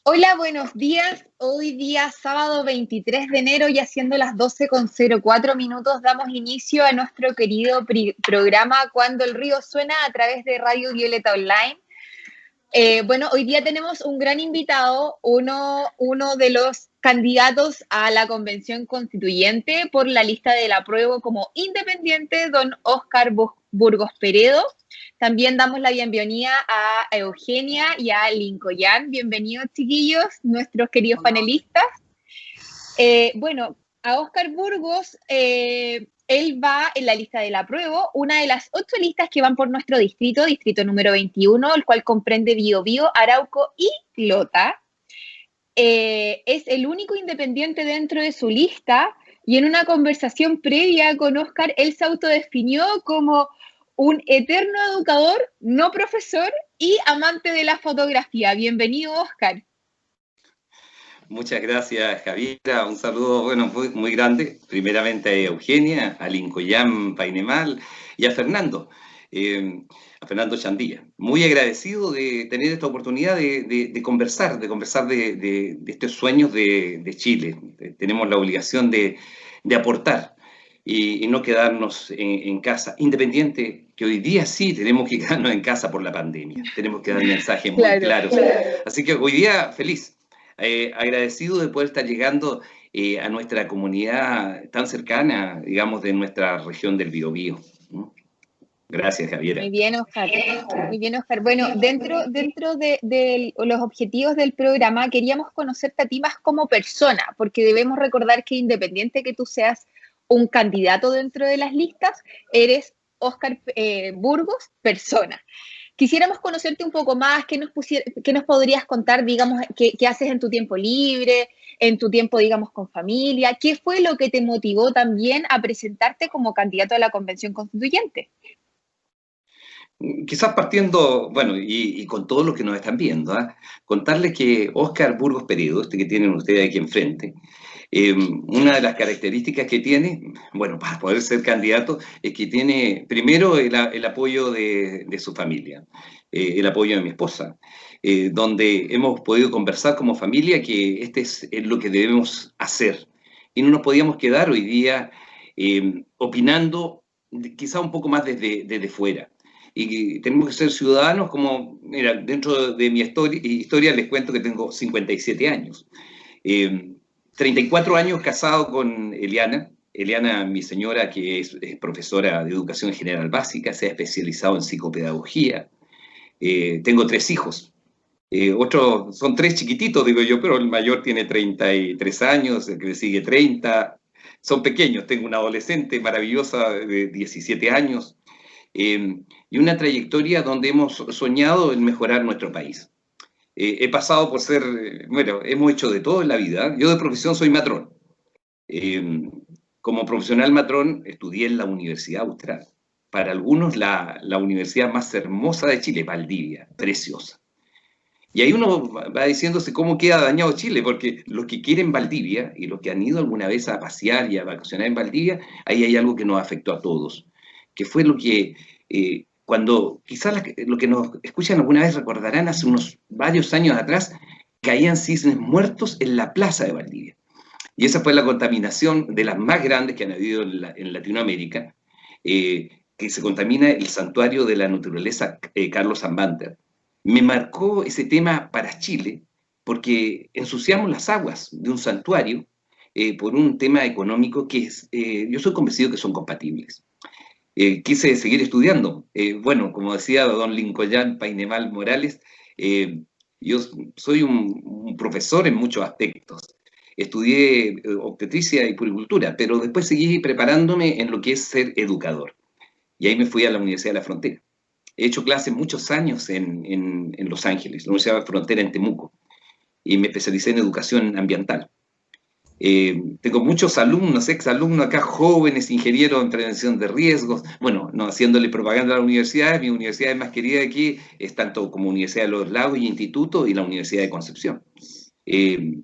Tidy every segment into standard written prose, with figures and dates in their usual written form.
Hola, buenos días. Hoy día, sábado 23 de enero, y siendo las 12:04 damos inicio a nuestro querido programa Cuando el río suena a través de Radio Violeta Online. Hoy día tenemos un gran invitado, uno de los candidatos a la Convención Constituyente por la lista del apruebo como independiente, don Óscar Burgos Peredo. También damos la bienvenida a Eugenia y a Lincoln. Bienvenidos, chiquillos, nuestros queridos panelistas. A Óscar Burgos, él va en la lista del apruebo, una de las 8 listas que van por nuestro distrito número 21, el cual comprende Biobío, Arauco y Lota. Es el único independiente dentro de su lista, y en una conversación previa con Óscar, él se autodefinió como un eterno educador, no profesor y amante de la fotografía. Bienvenido, Óscar. Muchas gracias, Javiera. Un saludo, muy grande. Primeramente a Eugenia, a Lincoln Painemal y a Fernando Chandía. Muy agradecido de tener esta oportunidad de conversar de estos sueños de Chile. Tenemos la obligación de aportar y no quedarnos en casa, independiente que hoy día sí tenemos que quedarnos en casa por la pandemia. Tenemos que dar mensajes muy claros. Así que hoy día feliz. Agradecido de poder estar llegando a nuestra comunidad tan cercana, digamos, de nuestra región del Biobío. Gracias, Javiera. Muy bien, Óscar. Muy bien, Óscar. Bueno, dentro de los objetivos del programa, queríamos conocerte a ti más como persona, porque debemos recordar que independiente que tú seas un candidato dentro de las listas, eres Óscar Burgos, persona. Quisiéramos conocerte un poco más, ¿qué nos podrías contar, digamos, qué haces en tu tiempo libre, en tu tiempo, digamos, con familia? ¿Qué fue lo que te motivó también a presentarte como candidato a la Convención Constituyente? Quizás partiendo, y con todos los que nos están viendo, contarles que Óscar Burgos Peredo, este que tienen ustedes aquí enfrente, una de las características que tiene, para poder ser candidato, es que tiene primero el apoyo de su familia, el apoyo de mi esposa, donde hemos podido conversar como familia que este es lo que debemos hacer. Y no nos podíamos quedar hoy día opinando quizá un poco más desde fuera. Y tenemos que ser ciudadanos como, mira, dentro de mi historia les cuento que tengo 57 años. 34 años casado con Eliana, mi señora, que es profesora de educación general básica, se ha especializado en psicopedagogía. Tengo 3 hijos. Son 3 chiquititos, digo yo, pero el mayor tiene 33 años, el que le sigue 30. Son pequeños. Tengo una adolescente maravillosa de 17 años. Y una trayectoria donde hemos soñado en mejorar nuestro país. He pasado por hemos hecho de todo en la vida. Yo de profesión soy matrón. Como profesional matrón estudié en la Universidad Austral. Para algunos la universidad más hermosa de Chile, Valdivia, preciosa. Y ahí uno va diciéndose cómo queda dañado Chile, porque los que quieren Valdivia y los que han ido alguna vez a pasear y a vacacionar en Valdivia, ahí hay algo que nos afectó a todos, que fue lo que... cuando quizás lo que nos escuchan alguna vez recordarán hace unos varios años atrás, caían cisnes muertos en la plaza de Valdivia. Y esa fue la contaminación de las más grandes que han habido en Latinoamérica, que se contamina el santuario de la naturaleza Carlos Ambanter. Me marcó ese tema para Chile, porque ensuciamos las aguas de un santuario por un tema económico que yo soy convencido que son compatibles. Quise seguir estudiando. Como decía don Lincoln Painemal Morales, yo soy un profesor en muchos aspectos. Estudié obstetricia y puericultura, pero después seguí preparándome en lo que es ser educador. Y ahí me fui a la Universidad de la Frontera. He hecho clases muchos años en Los Ángeles, la Universidad de la Frontera en Temuco, y me especialicé en educación ambiental. Tengo muchos alumnos, exalumnos acá, jóvenes, ingenieros en prevención de riesgos, no haciéndole propaganda a la universidad. Mi universidad más querida aquí es tanto como Universidad de los Lagos y Instituto, y la Universidad de Concepción. Y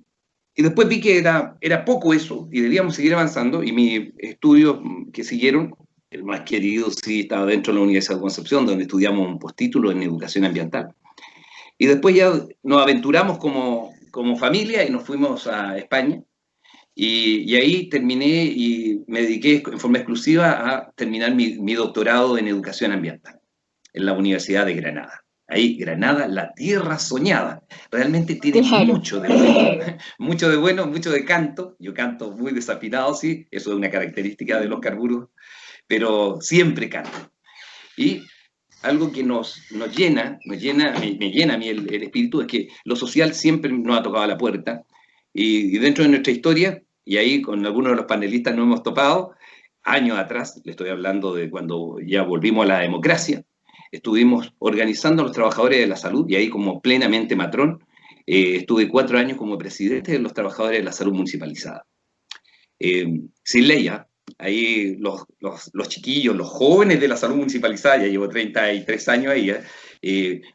después vi que era poco eso, y debíamos seguir avanzando, y mis estudios que siguieron, el más querido sí estaba dentro de la Universidad de Concepción, donde estudiamos un postítulo en educación ambiental. Y después ya nos aventuramos como como familia y nos fuimos a España. Y ahí terminé y me dediqué en forma exclusiva a terminar mi doctorado en educación ambiental en la Universidad de Granada. Ahí, Granada, la tierra soñada. Realmente tiene Claro. mucho de bueno, mucho de bueno, mucho de canto. Yo canto muy desafinado, sí, eso es una característica de los carburos, pero siempre canto. Y algo que nos llena, me llena a mí el espíritu, es que lo social siempre nos ha tocado a la puerta. Y dentro de nuestra historia, y ahí con algunos de los panelistas nos hemos topado, años atrás, le estoy hablando de cuando ya volvimos a la democracia, estuvimos organizando a los trabajadores de la salud, y ahí como plenamente matrón, estuve 4 años como presidente de los trabajadores de la salud municipalizada. Sin ley, ¿eh? Ahí los chiquillos, los jóvenes de la salud municipalizada, ya llevo 33 años ahí,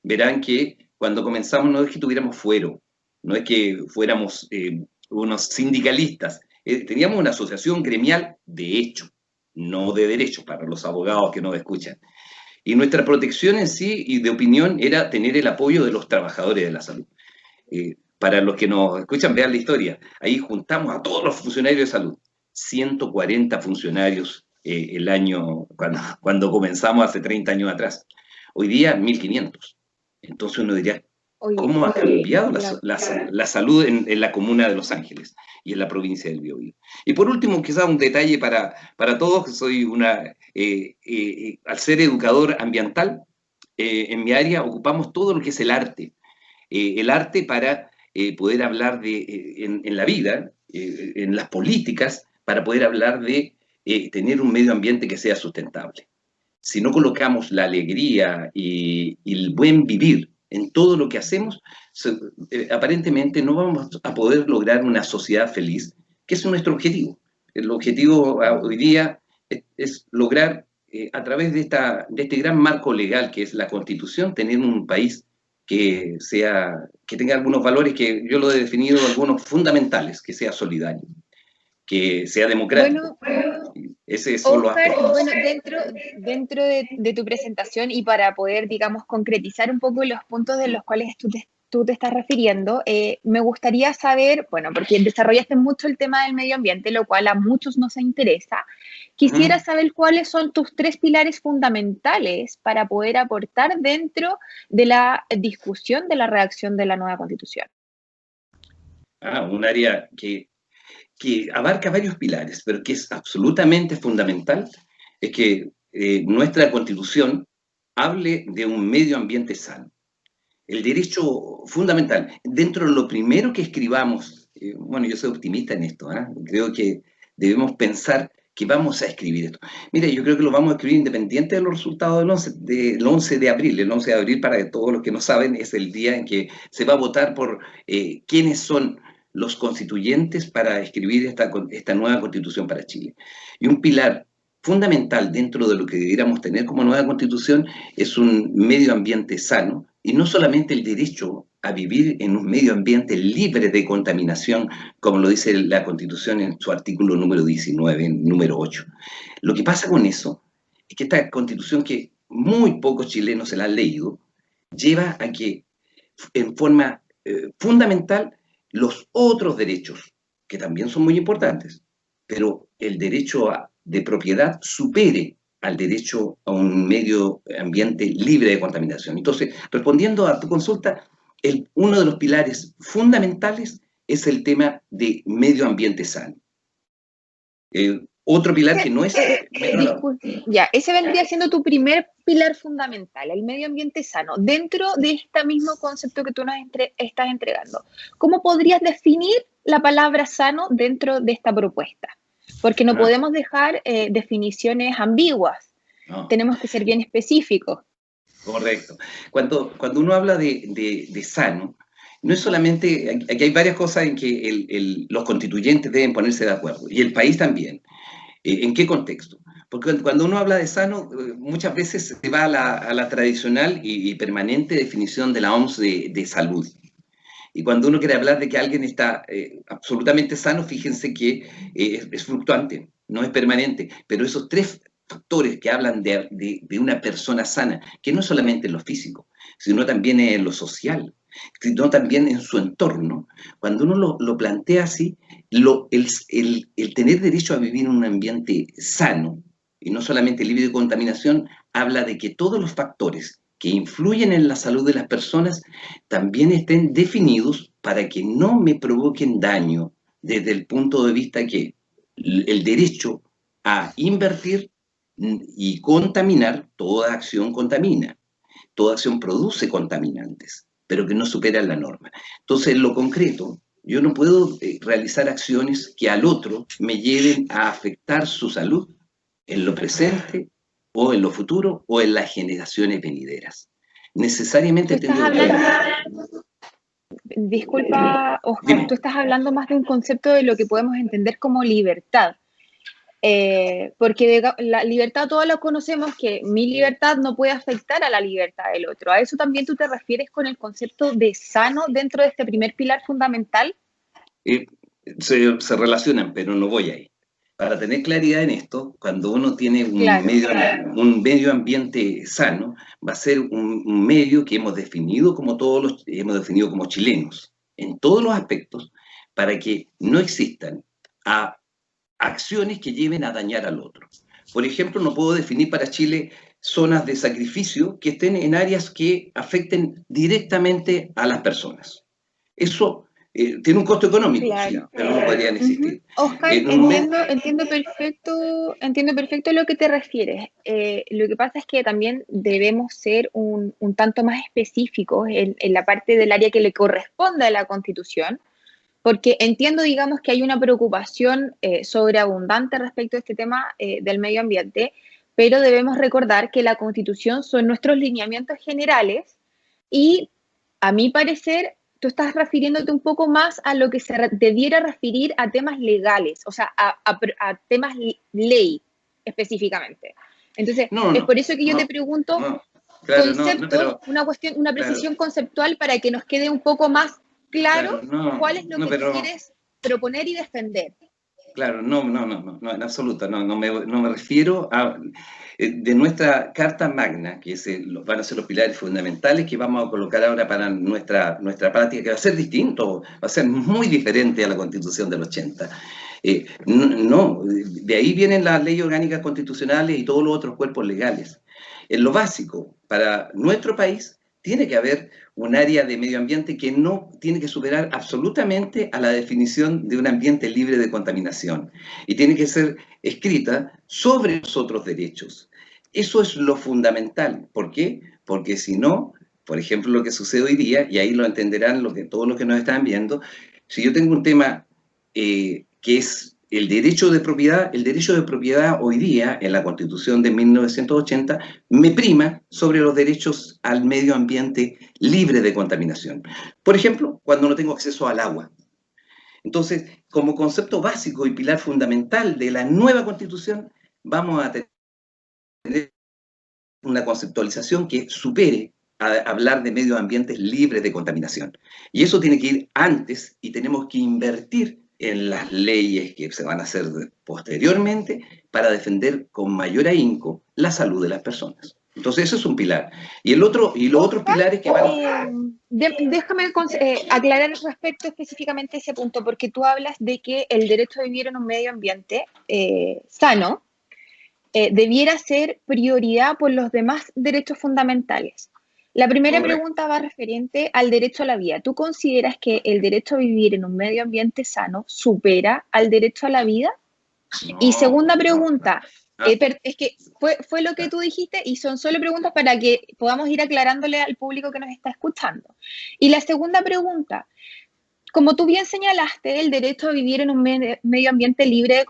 verán que cuando comenzamos no es que tuviéramos fuero, no es que fuéramos unos sindicalistas, teníamos una asociación gremial de hecho, no de derecho, para los abogados que nos escuchan. Y nuestra protección en sí y de opinión era tener el apoyo de los trabajadores de la salud. Para los que nos escuchan, vean la historia. Ahí juntamos a todos los funcionarios de salud, 140 funcionarios el año, cuando comenzamos hace 30 años atrás. Hoy día, 1.500. Entonces uno diría, ¿cómo ha cambiado la salud en la comuna de Los Ángeles y en la provincia del Biobío? Y por último, quizás un detalle para todos, que soy al ser educador ambiental, en mi área ocupamos todo lo que es el arte. El arte para poder hablar en la vida, en las políticas, para poder hablar de tener un medio ambiente que sea sustentable. Si no colocamos la alegría y el buen vivir en todo lo que hacemos, aparentemente no vamos a poder lograr una sociedad feliz, que es nuestro objetivo. El objetivo hoy día es lograr, a través de este gran marco legal que es la Constitución, tener un país que tenga algunos valores que yo lo he definido, algunos fundamentales, que sea solidario, que sea democrático. Bueno, Ese son los Oscar, aspectos. bueno, dentro de tu presentación y para poder, digamos, concretizar un poco los puntos de los cuales tú te estás refiriendo, me gustaría saber, bueno, porque desarrollaste mucho el tema del medio ambiente, lo cual a muchos nos interesa. Quisiera saber cuáles son tus 3 pilares fundamentales para poder aportar dentro de la discusión de la redacción de la nueva Constitución. Un área que abarca varios pilares, pero que es absolutamente fundamental, es que nuestra Constitución hable de un medio ambiente sano. El derecho fundamental, dentro de lo primero que escribamos, bueno, yo soy optimista en esto, creo que debemos pensar que vamos a escribir esto. Mire, yo creo que lo vamos a escribir independiente de los resultados del 11 de abril. El 11 de abril, para todos los que no saben, es el día en que se va a votar por quiénes son los constituyentes para escribir esta nueva Constitución para Chile. Y un pilar fundamental dentro de lo que debiéramos tener como nueva Constitución es un medio ambiente sano, y no solamente el derecho a vivir en un medio ambiente libre de contaminación, como lo dice la Constitución en su artículo número 19, número 8. Lo que pasa con eso es que esta Constitución, que muy pocos chilenos se la han leído, lleva a que en forma fundamental los otros derechos, que también son muy importantes, pero el derecho de propiedad supere al derecho a un medio ambiente libre de contaminación. Entonces, respondiendo a tu consulta, uno de los pilares fundamentales es el tema de medio ambiente sano. Otro pilar que no es... Ya, ese vendría siendo tu primer pilar fundamental, el medio ambiente sano. Dentro de este mismo concepto que tú nos estás entregando, ¿cómo podrías definir la palabra sano dentro de esta propuesta? Porque no podemos dejar definiciones ambiguas. No. Tenemos que ser bien específicos. Correcto. Cuando uno habla de sano, no es solamente... Aquí hay varias cosas en que los constituyentes deben ponerse de acuerdo, y el país también. ¿En qué contexto? Porque cuando uno habla de sano, muchas veces se va a la tradicional y permanente definición de la OMS de salud. Y cuando uno quiere hablar de que alguien está absolutamente sano, fíjense que es fluctuante, no es permanente. Pero esos 3 factores que hablan de una persona sana, que no solamente en lo físico, sino también en lo social, sino también en su entorno. Cuando uno lo plantea así, el tener derecho a vivir en un ambiente sano, y no solamente libre de contaminación, habla de que todos los factores que influyen en la salud de las personas también estén definidos para que no me provoquen daño desde el punto de vista que el derecho a invertir y contaminar, toda acción contamina, toda acción produce contaminantes, pero que no superan la norma. Entonces, en lo concreto, yo no puedo realizar acciones que al otro me lleven a afectar su salud en lo presente o en lo futuro o en las generaciones venideras. Necesariamente tengo que... Disculpa, Oscar, tú estás hablando más de un concepto de lo que podemos entender como libertad. Porque la libertad todos lo conocemos, que mi libertad no puede afectar a la libertad del otro. ¿A eso también tú te refieres con el concepto de sano dentro de este primer pilar fundamental? Se relacionan, pero no voy ahí. Para tener claridad en esto, cuando uno tiene un medio ambiente sano, va a ser un medio que hemos definido como hemos definido como chilenos, en todos los aspectos, para que no existan acciones que lleven a dañar al otro. Por ejemplo, no puedo definir para Chile zonas de sacrificio que estén en áreas que afecten directamente a las personas. Eso tiene un costo económico, claro, sí, pero no podrían existir. Oscar, entiendo perfecto a lo que te refieres. Lo que pasa es que también debemos ser un tanto más específicos en la parte del área que le corresponde a la Constitución, porque entiendo, digamos, que hay una preocupación sobreabundante respecto a este tema del medio ambiente, pero debemos recordar que la Constitución son nuestros lineamientos generales y, a mi parecer, tú estás refiriéndote un poco más a lo que se debiera referir a temas legales, o sea, a temas ley específicamente. Entonces, es por eso que yo te pregunto conceptos, una precisión conceptual para que nos quede un poco más claro cuál es lo que tú quieres proponer y defender. Claro, no, en absoluto, no me refiero a de nuestra Carta Magna, que van a ser los pilares fundamentales que vamos a colocar ahora para nuestra práctica, que va a ser distinto, va a ser muy diferente a la Constitución del 80. De ahí vienen las leyes orgánicas constitucionales y todos los otros cuerpos legales. En lo básico, para nuestro país, tiene que haber un área de medio ambiente que no tiene que superar absolutamente a la definición de un ambiente libre de contaminación y tiene que ser escrita sobre los otros derechos. Eso es lo fundamental. ¿Por qué? Porque si no, por ejemplo, lo que sucede hoy día, y ahí lo entenderán todos los que nos están viendo, si yo tengo un tema que es el derecho de propiedad hoy día, en la Constitución de 1980, me prima sobre los derechos al medio ambiente libre de contaminación. Por ejemplo, cuando no tengo acceso al agua. Entonces, como concepto básico y pilar fundamental de la nueva Constitución, vamos a tener una conceptualización que supere a hablar de medios ambientes libres de contaminación. Y eso tiene que ir antes y tenemos que invertir en las leyes que se van a hacer posteriormente para defender con mayor ahínco la salud de las personas. Entonces, eso es un pilar. Y los otros pilares que van... déjame aclarar respecto específicamente a ese punto, porque tú hablas de que el derecho a vivir en un medio ambiente sano debiera ser prioridad por los demás derechos fundamentales. La primera pregunta va referente al derecho a la vida. ¿Tú consideras que el derecho a vivir en un medio ambiente sano supera al derecho a la vida? Y segunda pregunta, es que fue lo que tú dijiste y son solo preguntas para que podamos ir aclarándole al público que nos está escuchando. Y la segunda pregunta, como tú bien señalaste, el derecho a vivir en un medio ambiente libre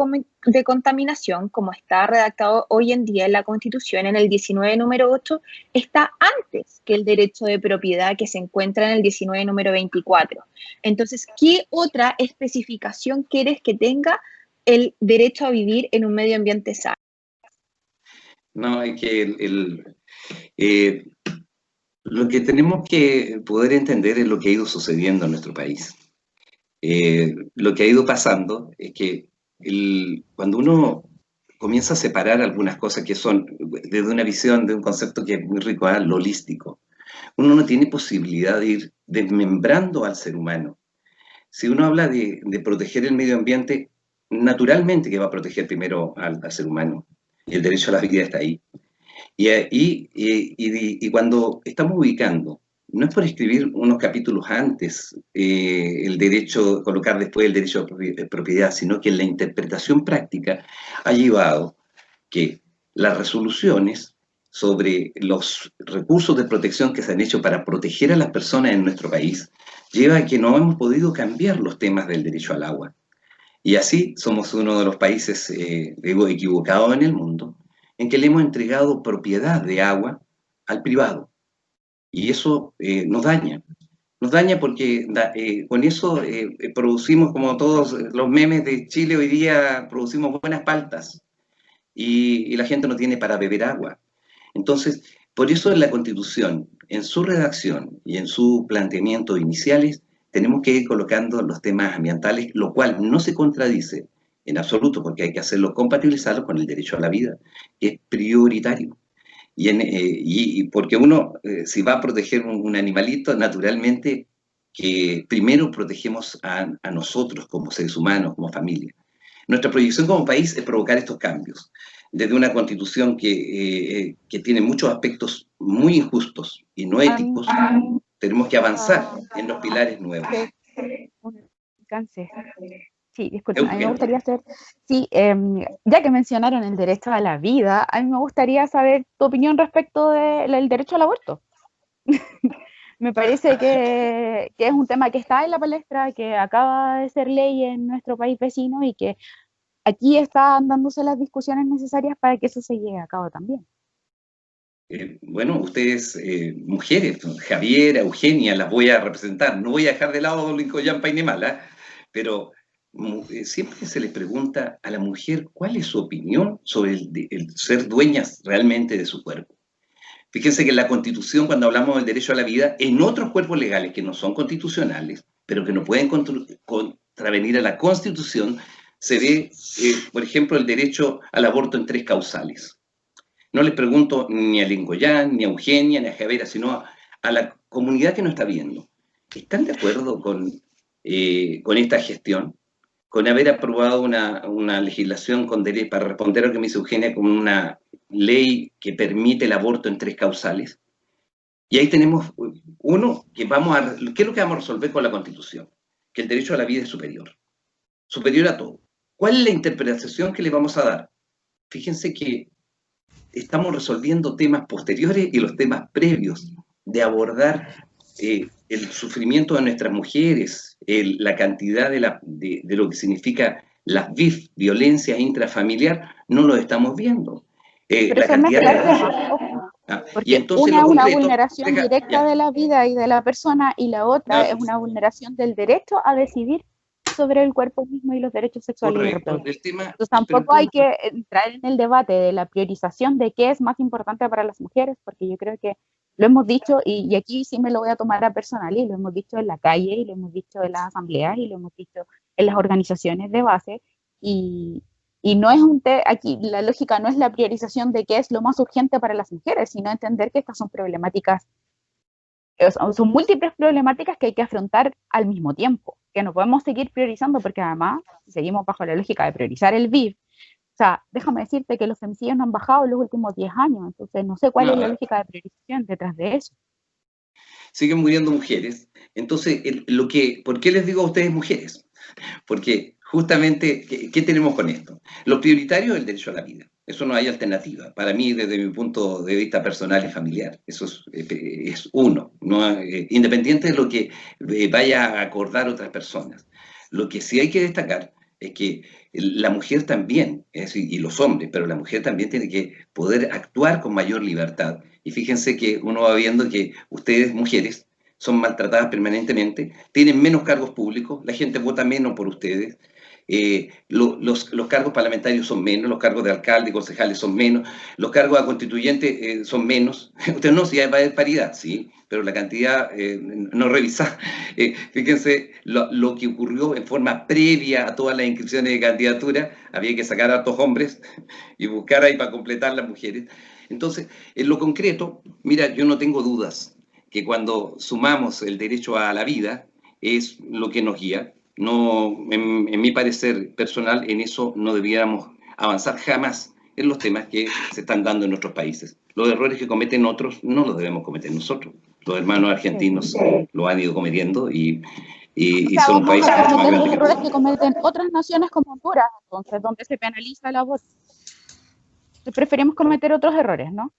de contaminación, como está redactado hoy en día en la Constitución, en el 19 número 8, está antes que el derecho de propiedad que se encuentra en el 19 número 24. Entonces, ¿qué otra especificación quieres que tenga el derecho a vivir en un medio ambiente sano? No, es que lo que tenemos que poder entender es lo que ha ido sucediendo en nuestro país. Lo que ha ido pasando es que cuando uno comienza a separar algunas cosas que son desde una visión, de un concepto que es muy rico, lo holístico. uno no tiene posibilidad de ir desmembrando al ser humano. Si uno habla de proteger el medio ambiente, naturalmente que va a proteger primero al ser humano, y el derecho a la vida está ahí. Y cuando estamos ubicando, no es por escribir unos capítulos antes el derecho, colocar después el derecho de propiedad, sino que la interpretación práctica ha llevado que las resoluciones sobre los recursos de protección que se han hecho para proteger a las personas en nuestro país lleva a que no hemos podido cambiar los temas del derecho al agua. Y así somos uno de los países, digo, equivocados en el mundo, en que le hemos entregado propiedad de agua al privado. Y eso nos daña. Nos daña porque con eso producimos, como todos los memes de Chile hoy día, producimos buenas paltas y la gente no tiene para beber agua. Entonces, por eso en la Constitución, en su redacción y en su planteamiento iniciales, tenemos que ir colocando los temas ambientales, lo cual no se contradice en absoluto, porque hay que hacerlo compatibilizarlo con el derecho a la vida, que es prioritario. Y porque uno, si va a proteger un animalito, naturalmente que primero protegemos a nosotros como seres humanos, como familia. Nuestra proyección como país es provocar estos cambios. Desde una constitución que tiene muchos aspectos muy injustos y no éticos, tenemos que avanzar en los pilares nuevos. Sí, disculpen, a mí me gustaría hacer, sí, ya que mencionaron el derecho a la vida, a mí me gustaría saber tu opinión respecto del derecho al aborto. Me parece que es un tema que está en la palestra, que acaba de ser ley en nuestro país vecino y que aquí están dándose las discusiones necesarias para que eso se lleve a cabo también. Bueno, ustedes, mujeres, Javiera, Eugenia, las voy a representar. No voy a dejar de lado a Lincoln Painimala, pero siempre se le pregunta a la mujer cuál es su opinión sobre el ser dueñas realmente de su cuerpo. Fíjense que en la Constitución, cuando hablamos del derecho a la vida, en otros cuerpos legales que no son constitucionales, pero que no pueden contravenir a la Constitución, se ve, por ejemplo, el derecho al aborto en 3 causales. No les pregunto ni a Lingoyán, ni a Eugenia, ni a Javera, sino a la comunidad que nos está viendo. ¿Están de acuerdo con esta gestión? Con haber aprobado una legislación para responder a lo que me dice Eugenia, con una ley que permite el aborto en 3 causales. Y ahí tenemos uno que ¿qué es lo que vamos a resolver con la Constitución? Que el derecho a la vida es superior a todo. ¿Cuál es la interpretación que le vamos a dar? Fíjense que estamos resolviendo temas posteriores y los temas previos de abordar el sufrimiento de nuestras mujeres, la cantidad de lo que significa las VIF, violencia intrafamiliar, no lo estamos viendo. Pero la cantidad porque entonces una es una vulneración directa de la vida y de la persona, y la otra es una vulneración del derecho a decidir sobre el cuerpo mismo y los derechos sexuales y reproductivos. Entonces tampoco hay que entrar en el debate de la priorización de qué es más importante para las mujeres, porque yo creo que lo hemos dicho, y aquí sí me lo voy a tomar a personal, y lo hemos dicho en la calle, y lo hemos dicho en las asambleas, y lo hemos dicho en las organizaciones de base, y no es aquí la lógica no es la priorización de qué es lo más urgente para las mujeres, sino entender que estas son problemáticas, son múltiples problemáticas que hay que afrontar al mismo tiempo, que no podemos seguir priorizando, porque además, si seguimos bajo la lógica de priorizar el VIF, o sea, déjame decirte que los femicidios no han bajado en los últimos 10 años, entonces no sé cuál es la lógica de priorización detrás de eso. Siguen muriendo mujeres. Entonces, ¿por qué les digo a ustedes mujeres? Porque justamente, ¿qué tenemos con esto? Lo prioritario es el derecho a la vida. Eso no hay alternativa. Para mí, desde mi punto de vista personal y familiar, eso es uno, ¿no? Independiente de lo que vaya a acordar otras personas. Lo que sí hay que destacar es que la mujer también, y los hombres, pero la mujer también tiene que poder actuar con mayor libertad. Y fíjense que uno va viendo que ustedes, mujeres, son maltratadas permanentemente, tienen menos cargos públicos, la gente vota menos por ustedes, los cargos parlamentarios son menos, los cargos de alcalde y concejales son menos, los cargos a constituyentes son menos. Ustedes no, si hay paridad, sí, pero la cantidad no revisa. Fíjense lo que ocurrió en forma previa a todas las inscripciones de candidatura, había que sacar a estos hombres y buscar ahí para completar las mujeres. Entonces, en lo concreto, mira, yo no tengo dudas que cuando sumamos el derecho a la vida es lo que nos guía. No, en mi parecer personal, en eso no debiéramos avanzar jamás en los temas que se están dando en nuestros países. Los errores que cometen otros no los debemos cometer nosotros. Los hermanos argentinos lo han ido cometiendo y son un país mucho más grande. Los errores que cometen otras naciones como Honduras, entonces, donde se penaliza el aborto. Preferimos cometer otros errores, ¿no?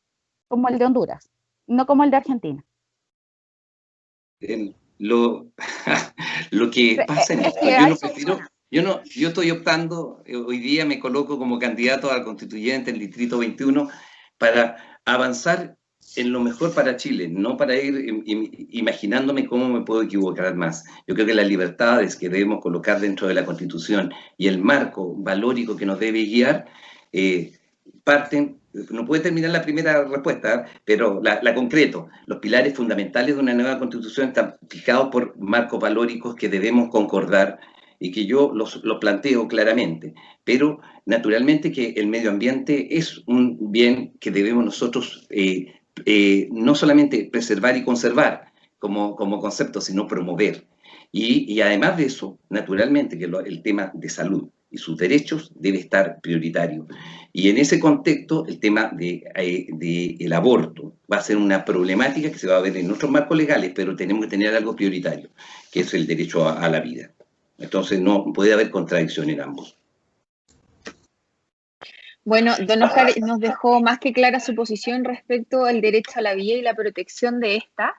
Como el de Honduras, no como el de Argentina. Lo que pasa en esto, yo no prefiero, yo estoy optando, hoy día me coloco como candidato a constituyente en el Distrito 21 para avanzar en lo mejor para Chile, no para ir imaginándome cómo me puedo equivocar más. Yo creo que las libertades que debemos colocar dentro de la Constitución y el marco valórico que nos debe guiar, parten, no puede terminar la primera respuesta, pero la concreto. Los pilares fundamentales de una nueva Constitución están fijados por marcos valóricos que debemos concordar y que yo los planteo claramente. Pero naturalmente que el medio ambiente es un bien que debemos nosotros no solamente preservar y conservar como concepto, sino promover. Y además de eso, naturalmente que el tema de salud y sus derechos debe estar prioritario. Y en ese contexto, el tema del aborto va a ser una problemática que se va a ver en nuestros marcos legales, pero tenemos que tener algo prioritario, que es el derecho a la vida. Entonces no puede haber contradicción en ambos. Bueno, don Oscar nos dejó más que clara su posición respecto al derecho a la vida y la protección de esta.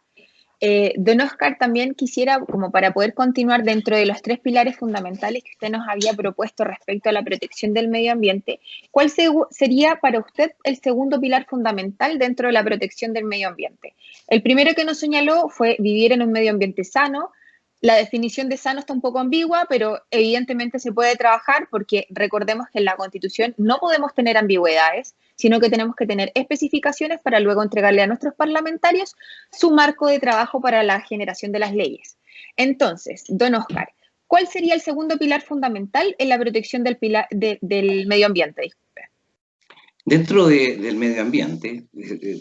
Don Oscar, también quisiera, como para poder continuar dentro de los 3 pilares fundamentales que usted nos había propuesto respecto a la protección del medio ambiente, ¿cuál sería para usted el segundo pilar fundamental dentro de la protección del medio ambiente? El primero que nos señaló fue vivir en un medio ambiente sano. La definición de sano está un poco ambigua, pero evidentemente se puede trabajar porque recordemos que en la Constitución no podemos tener ambigüedades, sino que tenemos que tener especificaciones para luego entregarle a nuestros parlamentarios su marco de trabajo para la generación de las leyes. Entonces, don Oscar, ¿cuál sería el segundo pilar fundamental en la protección del medio ambiente? Disculpe. Dentro del medio ambiente,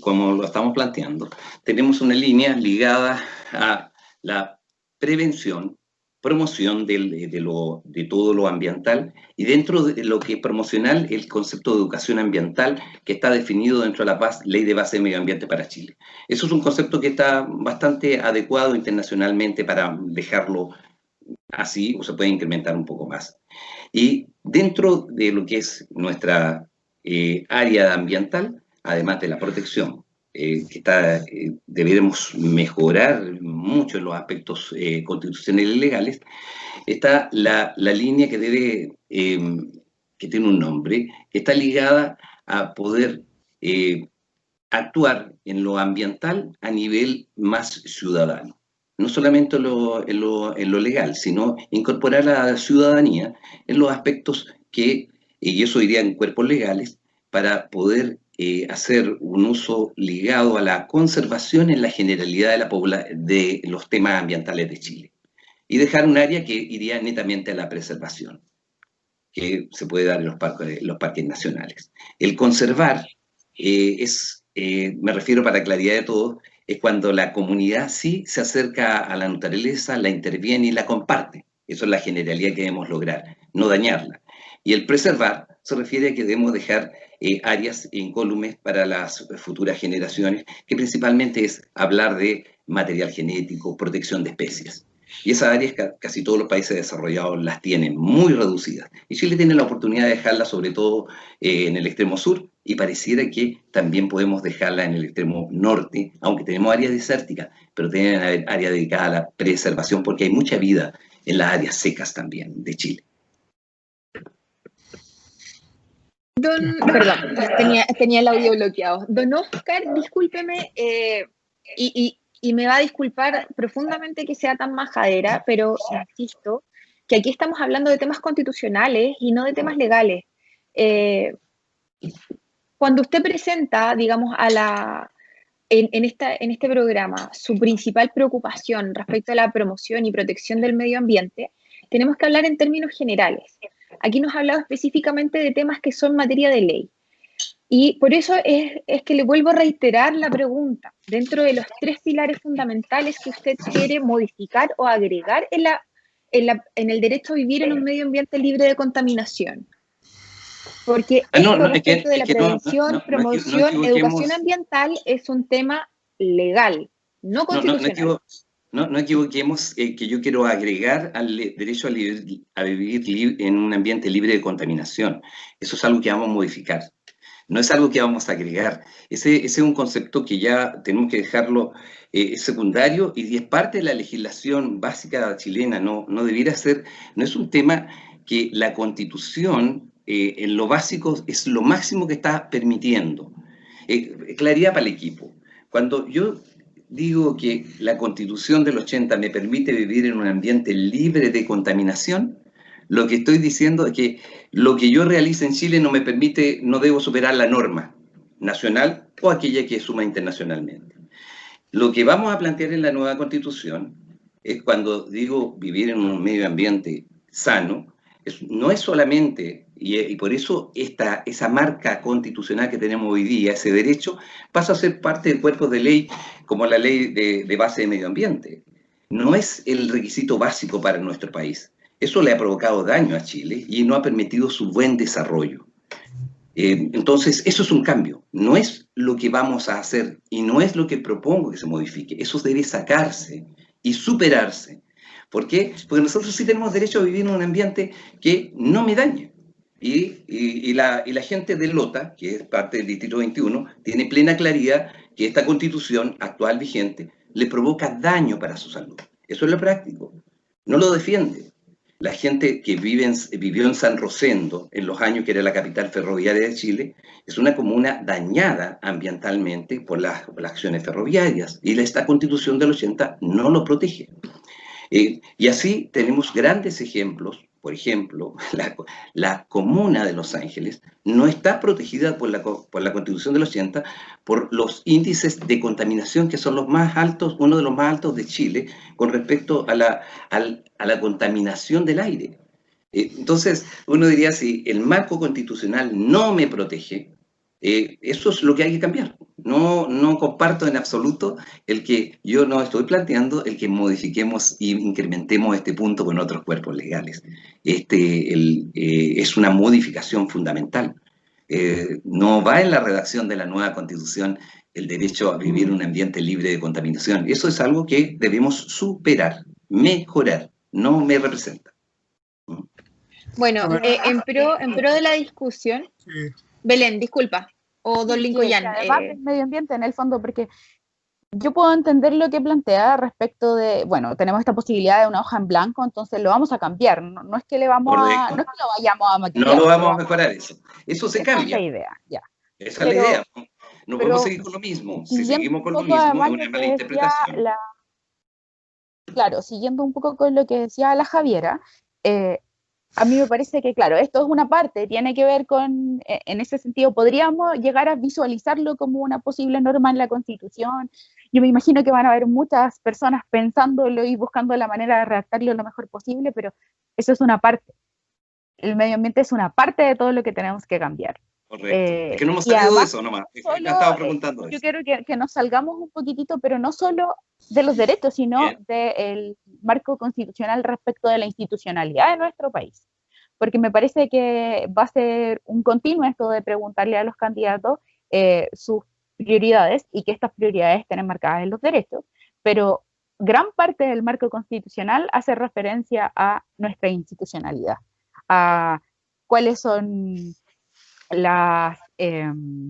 como lo estamos planteando, tenemos una línea ligada a la prevención, promoción de todo lo ambiental, y dentro de lo que es promocional, el concepto de educación ambiental que está definido dentro de la Ley de Base de Medio Ambiente para Chile. Eso es un concepto que está bastante adecuado internacionalmente para dejarlo así, o se puede incrementar un poco más. Y dentro de lo que es nuestra área ambiental, además de la protección, deberemos mejorar mucho en los aspectos constitucionales y legales, está la línea que que tiene un nombre, que está ligada a poder actuar en lo ambiental a nivel más ciudadano. No solamente en lo legal, sino incorporar a la ciudadanía en los aspectos y eso iría en cuerpos legales, para poder hacer un uso ligado a la conservación en la generalidad de los temas ambientales de Chile. Y dejar un área que iría netamente a la preservación, que se puede dar en los parques nacionales. El conservar me refiero para claridad de todos, es cuando la comunidad sí se acerca a la naturaleza, la interviene y la comparte. Eso es la generalidad que debemos lograr, no dañarla. Y el preservar se refiere a que debemos dejar áreas incólumes para las futuras generaciones, que principalmente es hablar de material genético, protección de especies. Y esas áreas casi todos los países desarrollados las tienen muy reducidas. Y Chile tiene la oportunidad de dejarlas sobre todo en el extremo sur, y pareciera que también podemos dejarla en el extremo norte, aunque tenemos áreas desérticas, pero tienen áreas dedicadas a la preservación porque hay mucha vida en las áreas secas también de Chile. Perdón, tenía el audio bloqueado. Don Oscar, discúlpeme, y me va a disculpar profundamente que sea tan majadera, pero insisto que aquí estamos hablando de temas constitucionales y no de temas legales. Cuando usted presenta, digamos, en este programa su principal preocupación respecto a la promoción y protección del medio ambiente, tenemos que hablar en términos generales. Aquí nos ha hablado específicamente de temas que son materia de ley. Y por eso es que le vuelvo a reiterar la pregunta. Dentro de los 3 pilares fundamentales que usted quiere modificar o agregar en el derecho a vivir en un medio ambiente libre de contaminación. Porque respecto de la prevención, promoción, educación ambiental es un tema legal, no constitucional. No equivoquemos que yo quiero agregar al derecho a vivir en un ambiente libre de contaminación. Eso es algo que vamos a modificar. No es algo que vamos a agregar. Ese es un concepto que ya tenemos que dejarlo secundario y es parte de la legislación básica chilena. No debiera ser, no es un tema que la Constitución en lo básico es lo máximo que está permitiendo. Claridad para el equipo. Cuando yo digo que la Constitución del 80 me permite vivir en un ambiente libre de contaminación, lo que estoy diciendo es que lo que yo realice en Chile no me permite, no debo superar la norma nacional o aquella que suma internacionalmente. Lo que vamos a plantear en la nueva Constitución es cuando digo vivir en un medio ambiente sano, no es solamente, y por eso esa marca constitucional que tenemos hoy día, ese derecho, pasa a ser parte del cuerpo de ley como la ley de base de medio ambiente. No es el requisito básico para nuestro país. Eso le ha provocado daño a Chile y no ha permitido su buen desarrollo. Entonces, eso es un cambio. No es lo que vamos a hacer y no es lo que propongo que se modifique. Eso debe sacarse y superarse. ¿Por qué? Porque nosotros sí tenemos derecho a vivir en un ambiente que no me dañe. Y la gente de Lota, que es parte del Distrito 21, tiene plena claridad que esta Constitución actual vigente le provoca daño para su salud. Eso es lo práctico. No lo defiende. La gente que vivió en San Rosendo en los años que era la capital ferroviaria de Chile, es una comuna dañada ambientalmente por las acciones ferroviarias y esta Constitución del 80 no lo protege. Y así tenemos grandes ejemplos. Por ejemplo, la comuna de Los Ángeles no está protegida por la Constitución del 80 por los índices de contaminación que son los más altos, uno de los más altos de Chile, con respecto a la contaminación del aire. Entonces, uno diría, si el marco constitucional no me protege, eso es lo que hay que cambiar. No comparto en absoluto el que yo no estoy planteando, el que modifiquemos e incrementemos este punto con otros cuerpos legales. Es una modificación fundamental. No va en la redacción de la nueva Constitución el derecho a vivir en un ambiente libre de contaminación. Eso es algo que debemos superar, mejorar, no me representa. Bueno, en pro de la discusión, sí. Belén, disculpa, o don Lincoln. Además del medio ambiente, en el fondo, porque yo puedo entender lo que plantea respecto de, bueno, tenemos esta posibilidad de una hoja en blanco, entonces lo vamos a cambiar, no es que le vamos no es que lo vayamos a maquillar. No lo vamos a mejorar eso se cambia. Esa es la idea, ya. Esa es la idea, no podemos seguir con lo mismo, si seguimos con lo mismo es una mala interpretación. Claro, siguiendo un poco con lo que decía la Javiera, a mí me parece que, claro, esto es una parte, tiene que ver con, en ese sentido, podríamos llegar a visualizarlo como una posible norma en la Constitución. Yo me imagino que van a haber muchas personas pensándolo y buscando la manera de redactarlo lo mejor posible, pero eso es una parte. El medio ambiente es una parte de todo lo que tenemos que cambiar. Correcto. Es que no hemos salido de eso nomás. Me estaba preguntando yo quiero que nos salgamos un poquitito, pero no solo de los derechos, sino del marco constitucional respecto de la institucionalidad de nuestro país. Porque me parece que va a ser un continuo esto de preguntarle a los candidatos sus prioridades y que estas prioridades estén enmarcadas en los derechos, pero gran parte del marco constitucional hace referencia a nuestra institucionalidad, a cuáles son las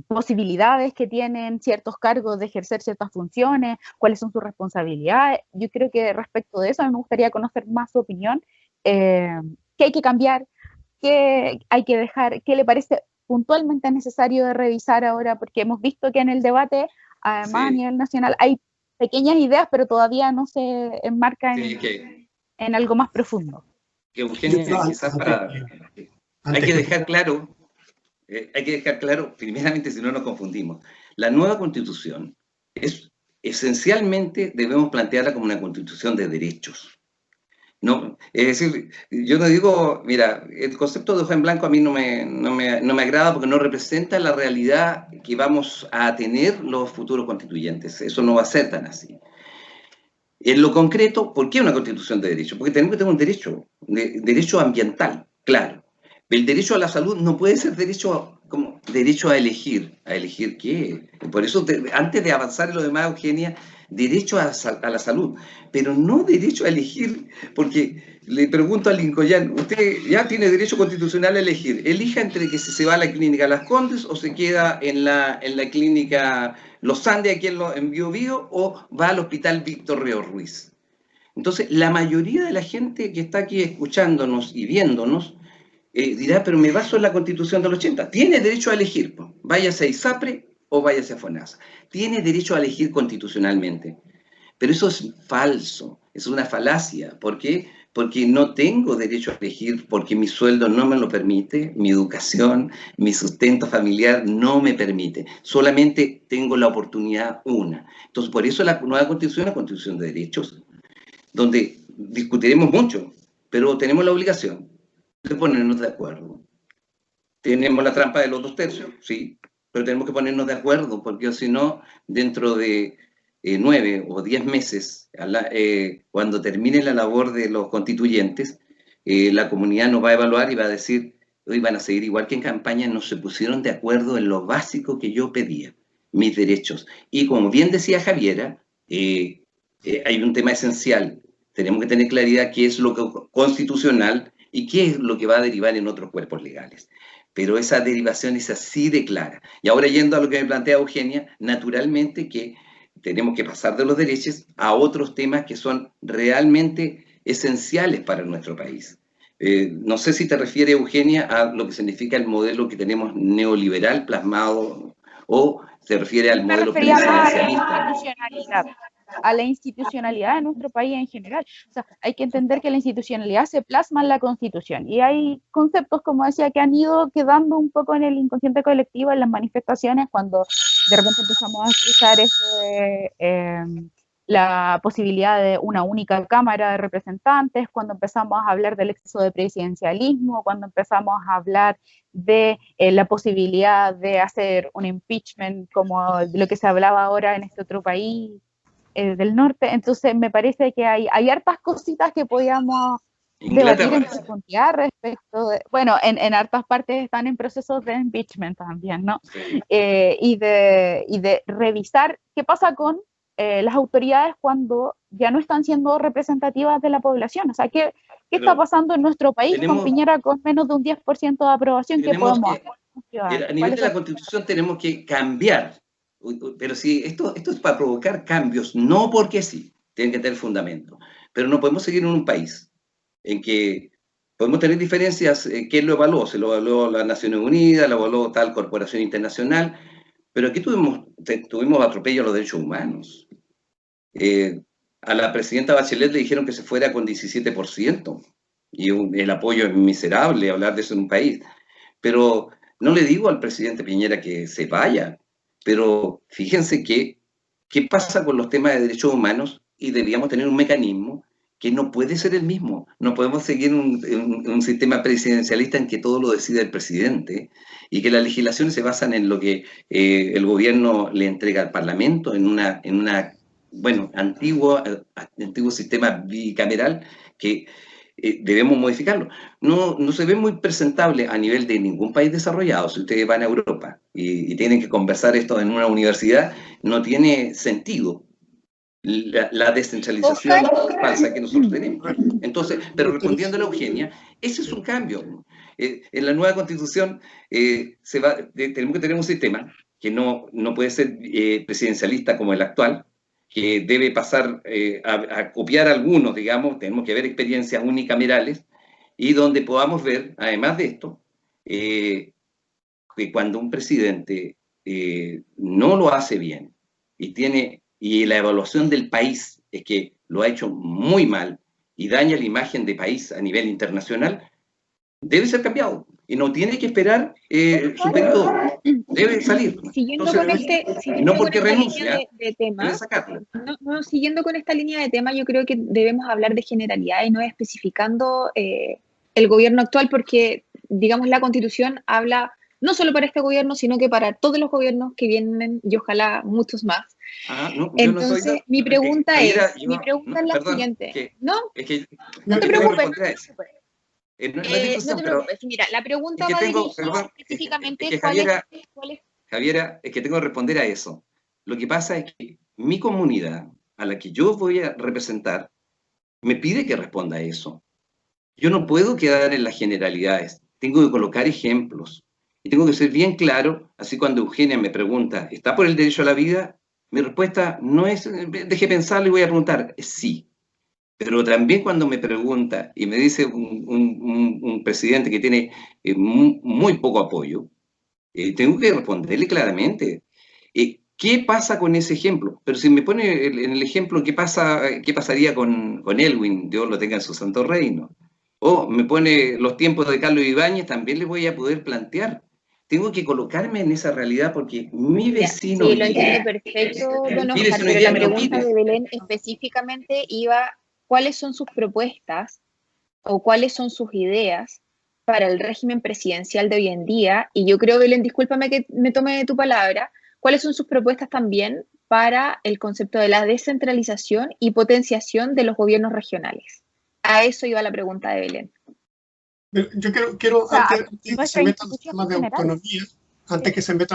posibilidades que tienen ciertos cargos de ejercer ciertas funciones, cuáles son sus responsabilidades. Yo creo que respecto de eso me gustaría conocer más su opinión, qué hay que cambiar, qué hay que dejar, qué le parece puntualmente necesario de revisar ahora, porque hemos visto que en el debate, además a nivel nacional, hay pequeñas ideas, pero todavía no se enmarca en algo más profundo. Que Eugenio, quizás hay que dejar claro, primeramente, si no nos confundimos, la nueva Constitución es esencialmente, debemos plantearla como una Constitución de derechos. No, es decir, yo no digo, mira, el concepto de hoja en blanco a mí no me agrada porque no representa la realidad que vamos a tener los futuros constituyentes. Eso no va a ser tan así. En lo concreto, ¿por qué una constitución de derecho? Porque tenemos que tener un derecho ambiental, claro. El derecho a la salud no puede ser como derecho a elegir qué. Por eso, antes de avanzar en lo demás, Eugenia, derecho a la salud, pero no derecho a elegir, porque le pregunto a Lincoln, usted ya tiene derecho constitucional a elegir, elija entre que se va a la clínica Las Condes o se queda en la clínica Los Andes aquí en Bío Bío o va al hospital Víctor Río Ruiz. Entonces, la mayoría de la gente que está aquí escuchándonos y viéndonos dirá, pero me baso en la Constitución del 80. Tiene derecho a elegir, pues, váyase a ISAPRE o váyase a FONASA. Tiene derecho a elegir constitucionalmente. Pero eso es falso, es una falacia. ¿Por qué? Porque no tengo derecho a elegir, porque mi sueldo no me lo permite, mi educación, mi sustento familiar no me permite. Solamente tengo la oportunidad una. Entonces, por eso la nueva Constitución es una Constitución de derechos, donde discutiremos mucho, pero tenemos la obligación de ponernos de acuerdo. Tenemos la trampa de los 2/3, sí, pero tenemos que ponernos de acuerdo, porque si no, dentro de 9 o 10 meses, cuando termine la labor de los constituyentes, la comunidad nos va a evaluar y va a decir, hoy van a seguir igual que en campaña, no se pusieron de acuerdo en lo básico que yo pedía, mis derechos. Y como bien decía Javiera, hay un tema esencial, tenemos que tener claridad qué es lo constitucional y qué es lo que va a derivar en otros cuerpos legales. Pero esa derivación es así de clara. Y ahora yendo a lo que me plantea Eugenia, naturalmente que tenemos que pasar de los derechos a otros temas que son realmente esenciales para nuestro país. No sé si te refieres, Eugenia, a lo que significa el modelo que tenemos neoliberal plasmado o se refiere al modelo presidencialista. A la institucionalidad de nuestro país en general. O sea, hay que entender que la institucionalidad se plasma en la Constitución y hay conceptos, como decía, que han ido quedando un poco en el inconsciente colectivo, en las manifestaciones, cuando de repente empezamos a escuchar eso de la posibilidad de una única Cámara de Representantes, cuando empezamos a hablar del exceso de presidencialismo, cuando empezamos a hablar de la posibilidad de hacer un impeachment como lo que se hablaba ahora en este otro país del norte. Entonces me parece que hay hartas cositas que podíamos debatir en profundidad respecto de, bueno, en hartas partes están en procesos de impeachment también, ¿no? Sí. Y de revisar qué pasa con las autoridades cuando ya no están siendo representativas de la población. O sea, ¿qué está pasando en nuestro país con Piñera con menos de un 10% de aprobación? ¿Qué podemos hacer? A nivel de la Constitución tenemos que cambiar. Pero si esto es para provocar cambios, no porque sí, tienen que tener fundamento. Pero no podemos seguir en un país en que podemos tener diferencias. ¿Quién lo evaluó? Se lo evaluó las Naciones Unidas, lo evaluó tal corporación internacional, pero aquí tuvimos atropello a los derechos humanos. A la presidenta Bachelet le dijeron que se fuera con 17%, y el apoyo es miserable hablar de eso en un país. Pero no le digo al presidente Piñera que se vaya. Pero fíjense qué pasa con los temas de derechos humanos y deberíamos tener un mecanismo que no puede ser el mismo. No podemos seguir un sistema presidencialista en que todo lo decide el presidente y que las legislaciones se basan en lo que el gobierno le entrega al Parlamento en una antiguo sistema bicameral que debemos modificarlo. No se ve muy presentable a nivel de ningún país desarrollado. Si ustedes van a Europa y tienen que conversar esto en una universidad, no tiene sentido la descentralización falsa que nosotros tenemos. Entonces, pero respondiendo a la Eugenia, ese es un cambio. En la nueva Constitución tenemos que tener un sistema que no puede ser presidencialista como el actual, que debe pasar a copiar algunos, digamos, tenemos que ver experiencias unicamerales, y donde podamos ver, además de esto, que cuando un presidente no lo hace bien, y la evaluación del país es que lo ha hecho muy mal, y daña la imagen de país a nivel internacional, debe ser cambiado. y no tiene que esperar su periodo, debe salir. Siguiendo entonces, con no porque renuncia, de tema, debe sacarlo. Siguiendo con esta línea de tema, yo creo que debemos hablar de generalidad y no especificando el gobierno actual, porque, digamos, la Constitución habla no solo para este gobierno, sino que para todos los gobiernos que vienen y ojalá muchos más. No, entonces, mi pregunta es la siguiente. No te preocupes. No te preocupes, mira, la pregunta va dirigida específicamente cuál es. Javiera, es que tengo que responder a eso. Lo que pasa es que mi comunidad, a la que yo voy a representar, me pide que responda a eso. Yo no puedo quedar en las generalidades, tengo que colocar ejemplos. Y tengo que ser bien claro, así cuando Eugenia me pregunta, ¿está por el derecho a la vida? Mi respuesta no es, deje pensarlo y voy a preguntar, sí. Pero también cuando me pregunta y me dice un presidente que tiene muy poco apoyo, tengo que responderle claramente. ¿Qué pasa con ese ejemplo? Pero si me pone en el ejemplo, ¿qué pasaría con Elwin? Dios lo tenga en su santo reino. O me pone los tiempos de Carlos Ibáñez, también le voy a poder plantear. Tengo que colocarme en esa realidad porque mi vecino... Sí, lo entiendo perfecto, don Oscar, pero la pregunta de Belén específicamente iba, ¿cuáles son sus propuestas o cuáles son sus ideas para el régimen presidencial de hoy en día? Y yo creo, Belén, discúlpame que me tome de tu palabra, ¿cuáles son sus propuestas también para el concepto de la descentralización y potenciación de los gobiernos regionales? A eso iba la pregunta de Belén. Yo quiero antes que se metan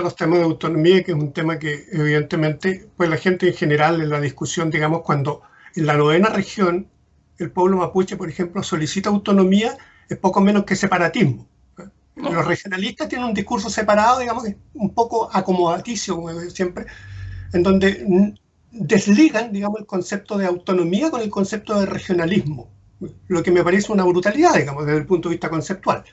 los temas de autonomía, que es un tema que evidentemente, pues la gente en general en la discusión, digamos, cuando en la 9ª región el pueblo mapuche, por ejemplo, solicita autonomía, es poco menos que separatismo. Los regionalistas tienen un discurso separado, digamos, un poco acomodaticio, como siempre, en donde desligan, digamos, el concepto de autonomía con el concepto de regionalismo, lo que me parece una brutalidad, digamos, desde el punto de vista conceptual.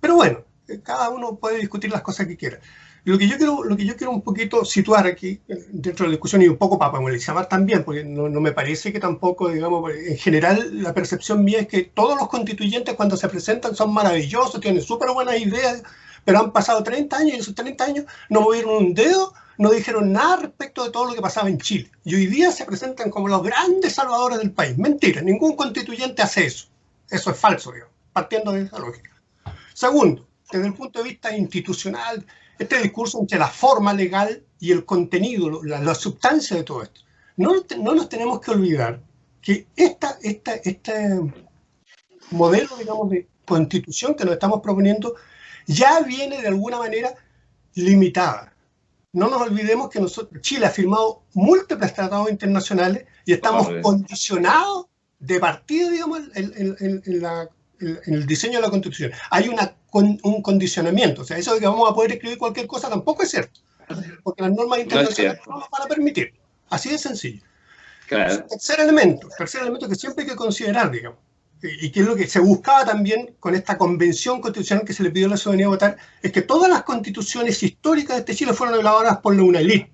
Pero bueno, cada uno puede discutir las cosas que quiera. Lo que yo quiero un poquito situar aquí, dentro de la discusión, y un poco para movilizar también, porque no me parece que tampoco, digamos, en general la percepción mía es que todos los constituyentes cuando se presentan son maravillosos, tienen súper buenas ideas, pero han pasado 30 años y en esos 30 años no movieron un dedo, no dijeron nada respecto de todo lo que pasaba en Chile. Y hoy día se presentan como los grandes salvadores del país. Mentira, ningún constituyente hace eso. Eso es falso, digamos, partiendo de esa lógica. Segundo, desde el punto de vista institucional, este discurso entre la forma legal y el contenido, la sustancia de todo esto. No nos tenemos que olvidar que este modelo, digamos, de constitución que nos estamos proponiendo ya viene de alguna manera limitada. No nos olvidemos que Chile ha firmado múltiples tratados internacionales y estamos condicionados de partida, digamos, en el diseño de la Constitución. Hay un condicionamiento, o sea, eso de que vamos a poder escribir cualquier cosa tampoco es cierto, porque las normas internacionales no nos van a permitir. Así de sencillo. Claro. Tercer elemento que siempre hay que considerar, digamos, y que es lo que se buscaba también con esta convención constitucional que se le pidió a la ciudadanía votar, es que todas las constituciones históricas de este Chile fueron elaboradas por una élite.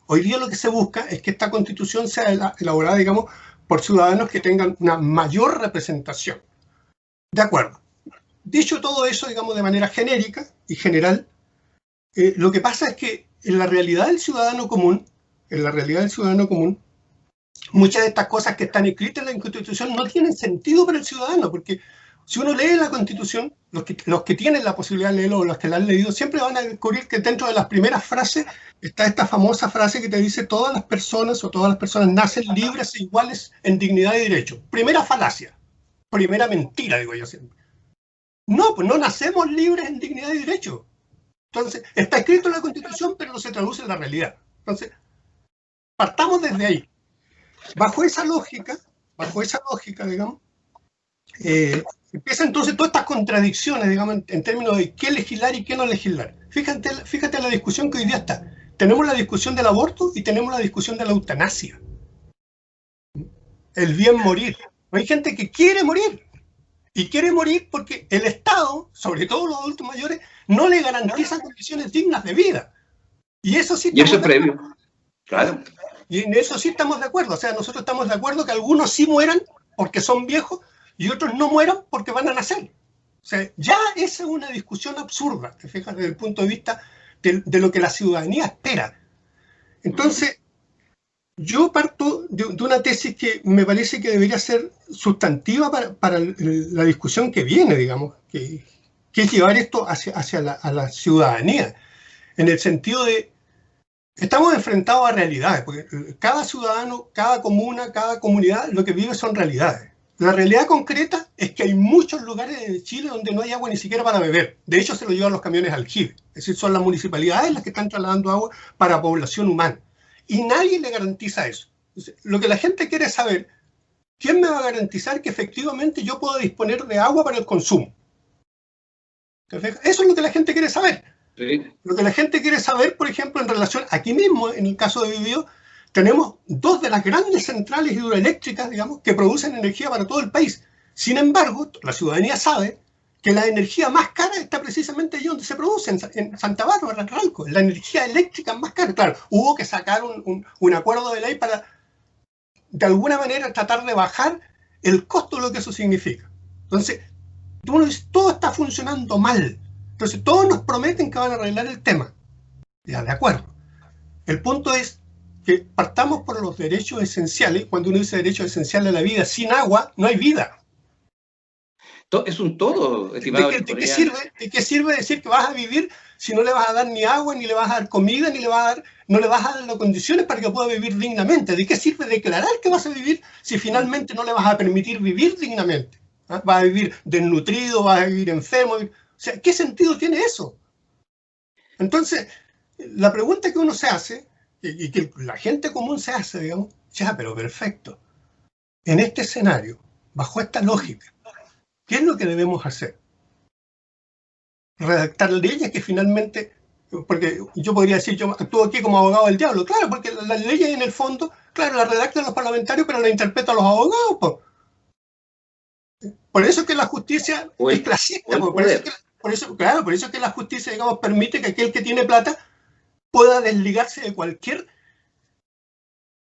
Hoy día lo que se busca es que esta constitución sea elaborada, digamos, por ciudadanos que tengan una mayor representación. De acuerdo. Dicho todo eso, digamos, de manera genérica y general, lo que pasa es que en la realidad del ciudadano común, muchas de estas cosas que están escritas en la Constitución no tienen sentido para el ciudadano, porque si uno lee la Constitución, los que tienen la posibilidad de leerlo o los que la han leído, siempre van a descubrir que dentro de las primeras frases está esta famosa frase que te dice todas las personas nacen libres e iguales en dignidad y derecho. Primera falacia, primera mentira, digo yo siempre. No, pues no nacemos libres en dignidad y derecho. Entonces, está escrito en la Constitución, pero no se traduce en la realidad. Entonces, partamos desde ahí. Bajo esa lógica, digamos, empiezan entonces todas estas contradicciones, digamos, en términos de qué legislar y qué no legislar. Fíjate la discusión que hoy día está. Tenemos la discusión del aborto y tenemos la discusión de la eutanasia. El bien morir. Hay gente que quiere morir. Y quiere morir porque el Estado, sobre todo los adultos mayores, no le garantiza condiciones dignas de vida. Y eso sí. Y eso es previo. Claro. Y en eso sí estamos de acuerdo. O sea, nosotros estamos de acuerdo que algunos sí mueran porque son viejos y otros no mueran porque van a nacer. sea, ya esa es una discusión absurda, te fijas, desde el punto de vista de lo que la ciudadanía espera. Entonces, yo parto de una tesis que me parece que debería ser sustantiva para la discusión que viene, digamos, que es llevar esto hacia la ciudadanía, en el sentido de, estamos enfrentados a realidades, porque cada ciudadano, cada comuna, cada comunidad, lo que vive son realidades. La realidad concreta es que hay muchos lugares de Chile donde no hay agua ni siquiera para beber. De hecho, se lo llevan los camiones aljibe. Es decir, son las municipalidades las que están trasladando agua para población humana. Y nadie le garantiza eso. Entonces, lo que la gente quiere saber, ¿quién me va a garantizar que efectivamente yo puedo disponer de agua para el consumo? Eso es lo que la gente quiere saber. Sí. Lo que la gente quiere saber, por ejemplo, en relación, aquí mismo, en el caso de Biobío, tenemos dos de las grandes centrales hidroeléctricas, digamos, que producen energía para todo el país. Sin embargo, la ciudadanía sabe que la energía más cara está precisamente allí donde se produce, en Santa Bárbara, en Ranco. La energía eléctrica más cara. Claro, hubo que sacar un acuerdo de ley para, de alguna manera, tratar de bajar el costo de lo que eso significa. Entonces, todo está funcionando mal. Entonces, todos nos prometen que van a arreglar el tema. Ya, de acuerdo. El punto es que partamos por los derechos esenciales. Cuando uno dice derechos esenciales de la vida, sin agua no hay vida. Es un todo, estimado. ¿De qué sirve decir que vas a vivir si no le vas a dar ni agua, ni le vas a dar comida, ni no le vas a dar las condiciones para que pueda vivir dignamente? ¿De qué sirve declarar que vas a vivir si finalmente no le vas a permitir vivir dignamente? ¿Ah? Vas a vivir desnutrido, vas a vivir enfermo. O sea, ¿qué sentido tiene eso? Entonces, la pregunta que uno se hace, y que la gente común se hace, digamos, ya, pero perfecto. En este escenario, bajo esta lógica, ¿qué es lo que debemos hacer? Redactar leyes que finalmente, porque yo podría decir, yo actúo aquí como abogado del diablo, claro, porque las leyes en el fondo, claro, las redactan los parlamentarios, pero las interpretan los abogados, pues. Por eso es que la justicia es clasista, por eso es que la justicia, digamos, permite que aquel que tiene plata pueda desligarse de cualquier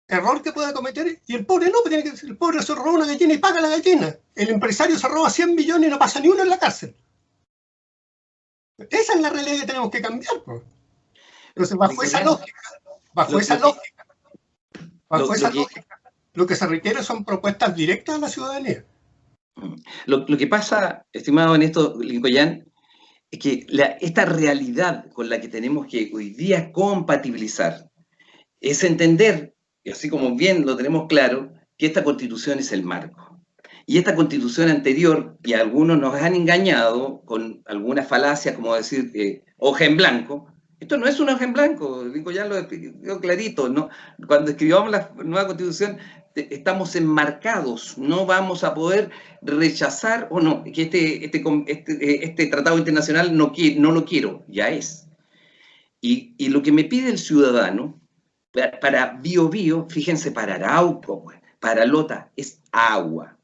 error que pueda cometer, y el pobre no, el pobre se roba una gallina y paga la gallina. El empresario se roba 100 millones y no pasa ni uno en la cárcel. Esa es la realidad que tenemos que cambiar, pues. Entonces, bajo esa lógica, lo que se requiere son propuestas directas a la ciudadanía. Lo que pasa, estimado Ernesto Lincollán, es que esta realidad con la que tenemos que hoy día compatibilizar es entender, y así como bien lo tenemos claro, que esta Constitución es el marco. Y esta Constitución anterior, y algunos nos han engañado con algunas falacias, como decir hoja en blanco. Esto no es una hoja en blanco, Lincollán lo explicó clarito, ¿no? Cuando escribamos la nueva Constitución, estamos enmarcados, no vamos a poder rechazar o no, que este tratado internacional no lo quiero, ya es. Y lo que me pide el ciudadano, para Biobío, fíjense, para Arauco, para Lota, es agua.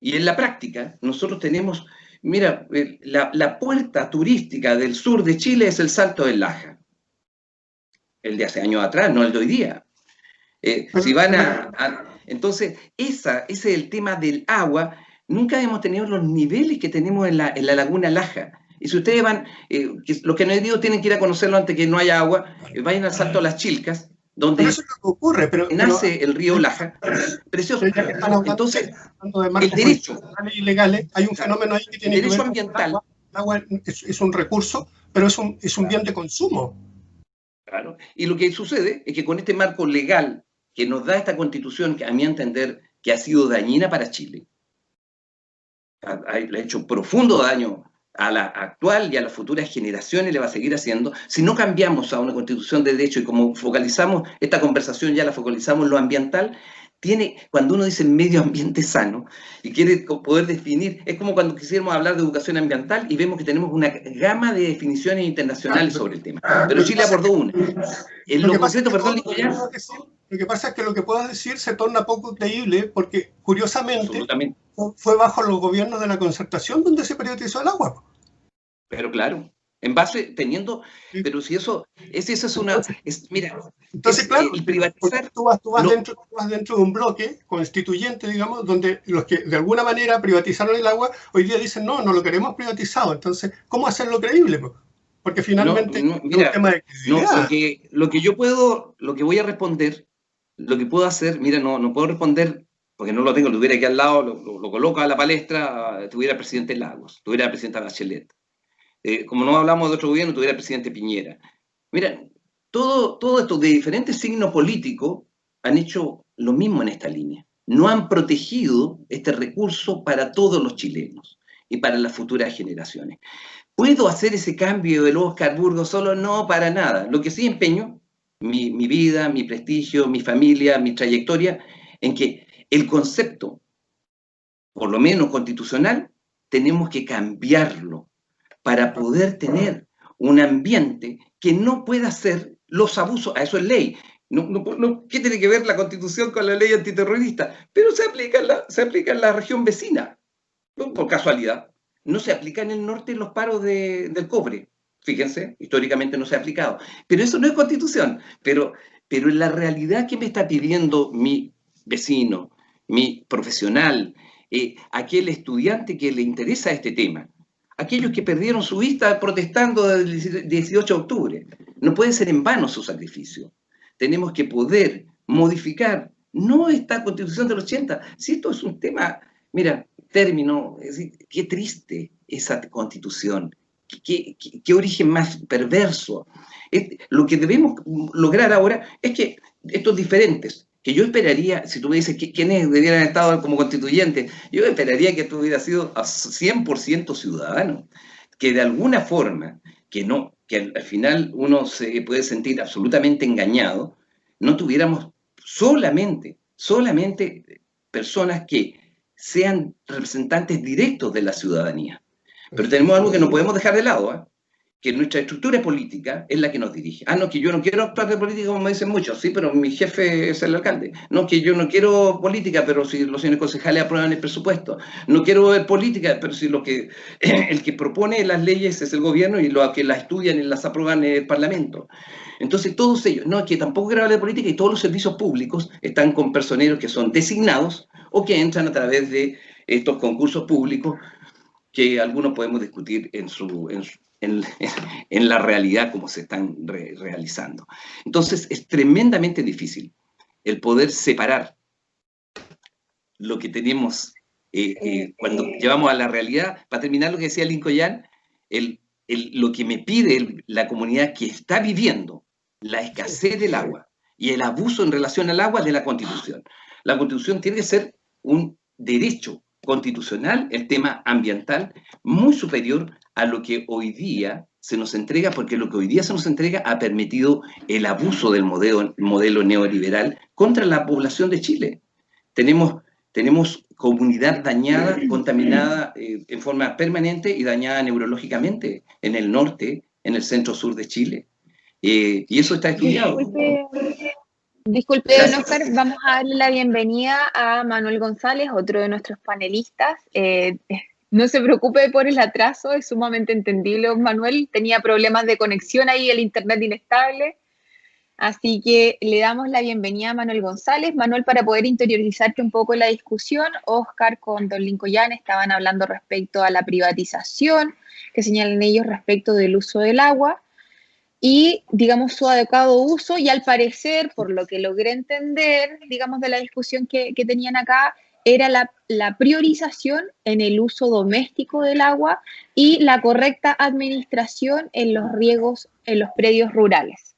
Y en la práctica, nosotros tenemos, mira, la puerta turística del sur de Chile es el Salto del Laja. El de hace años atrás, no el de hoy día. Si van entonces, ese es el tema del agua. Nunca hemos tenido los niveles que tenemos en la laguna Laja. Y si ustedes van, los que no han ido tienen que ir a conocerlo antes que no haya agua, vayan al Salto de las Chilcas, donde eso es lo que ocurre, nace el río Laja. Precioso. Entonces, el derecho ilegales, hay un fenómeno ahí que tiene el derecho que ver ambiental. El agua es un recurso, pero es un bien de consumo. Claro. Y lo que sucede es que con este marco legal que nos da esta Constitución, que a mi entender que ha sido dañina para Chile, le ha hecho profundo daño a la actual y a las futuras generaciones, le va a seguir haciendo, si no cambiamos a una Constitución de derecho, y como focalizamos esta conversación, ya la focalizamos en lo ambiental, cuando uno dice medio ambiente sano y quiere poder definir, es como cuando quisiéramos hablar de educación ambiental y vemos que tenemos una gama de definiciones internacionales sobre el tema. Pero Chile abordó una. En lo concreto, perdón, Lincollán. Lo que pasa es que lo que puedas decir se torna poco creíble porque, curiosamente, fue bajo los gobiernos de la Concertación donde se privatizó el agua. Pero claro. En base, teniendo, pero si eso es una, mira, entonces, claro, el privatizar. Tú vas dentro de un bloque constituyente, digamos, donde los que de alguna manera privatizaron el agua, hoy día dicen, no lo queremos privatizado. Entonces, ¿cómo hacerlo creíble? Porque finalmente mira, es un tema de credibilidad. Lo que voy a responder, lo que puedo hacer, mira, no puedo responder, porque no lo tengo, lo tuviera aquí al lado, lo coloco a la palestra, tuviera el presidente Lagos, tuviera la presidenta Bachelet. Como no hablamos de otro gobierno, tuviera el presidente Piñera. Mira, todo esto de diferentes signos políticos han hecho lo mismo en esta línea. No han protegido este recurso para todos los chilenos y para las futuras generaciones. ¿Puedo hacer ese cambio de Óscar Burgos solo? No, para nada. Lo que sí empeño, mi vida, mi prestigio, mi familia, mi trayectoria, en que el concepto, por lo menos constitucional, tenemos que cambiarlo para poder tener un ambiente que no pueda hacer los abusos. A eso es ley. ¿Qué tiene que ver la Constitución con la ley antiterrorista? Pero se aplica en la región vecina, ¿no? Por casualidad. No se aplica en el norte los paros del cobre. Fíjense, históricamente no se ha aplicado. Pero eso no es Constitución. Pero en la realidad que me está pidiendo mi vecino, mi profesional, aquel estudiante que le interesa este tema, aquellos que perdieron su vista protestando del 18 de octubre. No puede ser en vano su sacrificio. Tenemos que poder modificar, no esta Constitución del 80, si esto es un tema, mira, término, es decir, qué triste esa Constitución, qué origen más perverso. Lo que debemos lograr ahora es que estos diferentes, que yo esperaría, si tú me dices quiénes debieran estar como constituyentes, yo esperaría que esto hubiera sido 100% ciudadano, que de alguna forma, que al final uno se puede sentir absolutamente engañado, no tuviéramos solamente personas que sean representantes directos de la ciudadanía. Pero tenemos algo que no podemos dejar de lado, ¿eh? Que nuestra estructura política es la que nos dirige. No, que yo no quiero actuar de política como me dicen muchos, sí, pero mi jefe es el alcalde. No, que yo no quiero política, pero si los señores concejales aprueban el presupuesto. No quiero ver política, pero si el que propone las leyes es el gobierno y los que las estudian y las aprueban es el Parlamento. Entonces todos ellos, no, que tampoco quiero hablar de política y todos los servicios públicos están con personeros que son designados o que entran a través de estos concursos públicos que algunos podemos discutir en la realidad como se están realizando. Entonces es tremendamente difícil el poder separar lo que tenemos cuando llevamos a la realidad. Para terminar lo que decía Lincoln Yan, lo que me pide la comunidad que está viviendo la escasez del agua y el abuso en relación al agua de la Constitución. La Constitución tiene que ser un derecho constitucional, el tema ambiental, muy superior a lo que hoy día se nos entrega, porque lo que hoy día se nos entrega ha permitido el abuso del modelo neoliberal contra la población de Chile. Tenemos comunidad dañada, contaminada en forma permanente y dañada neurológicamente en el norte, en el centro-sur de Chile. Y eso está estudiado. Disculpe, don Óscar, vamos a darle la bienvenida a Manuel González, otro de nuestros panelistas. No se preocupe por el atraso, es sumamente entendible, Manuel. Tenía problemas de conexión ahí, el internet inestable. Así que le damos la bienvenida a Manuel González. Manuel, para poder interiorizarte un poco en la discusión, Óscar con don Lincoln Yan estaban hablando respecto a la privatización, que señalan ellos respecto del uso del agua y, digamos, su adecuado uso, y al parecer, por lo que logré entender, digamos, de la discusión que tenían acá, era la priorización en el uso doméstico del agua y la correcta administración en los riegos en los predios rurales.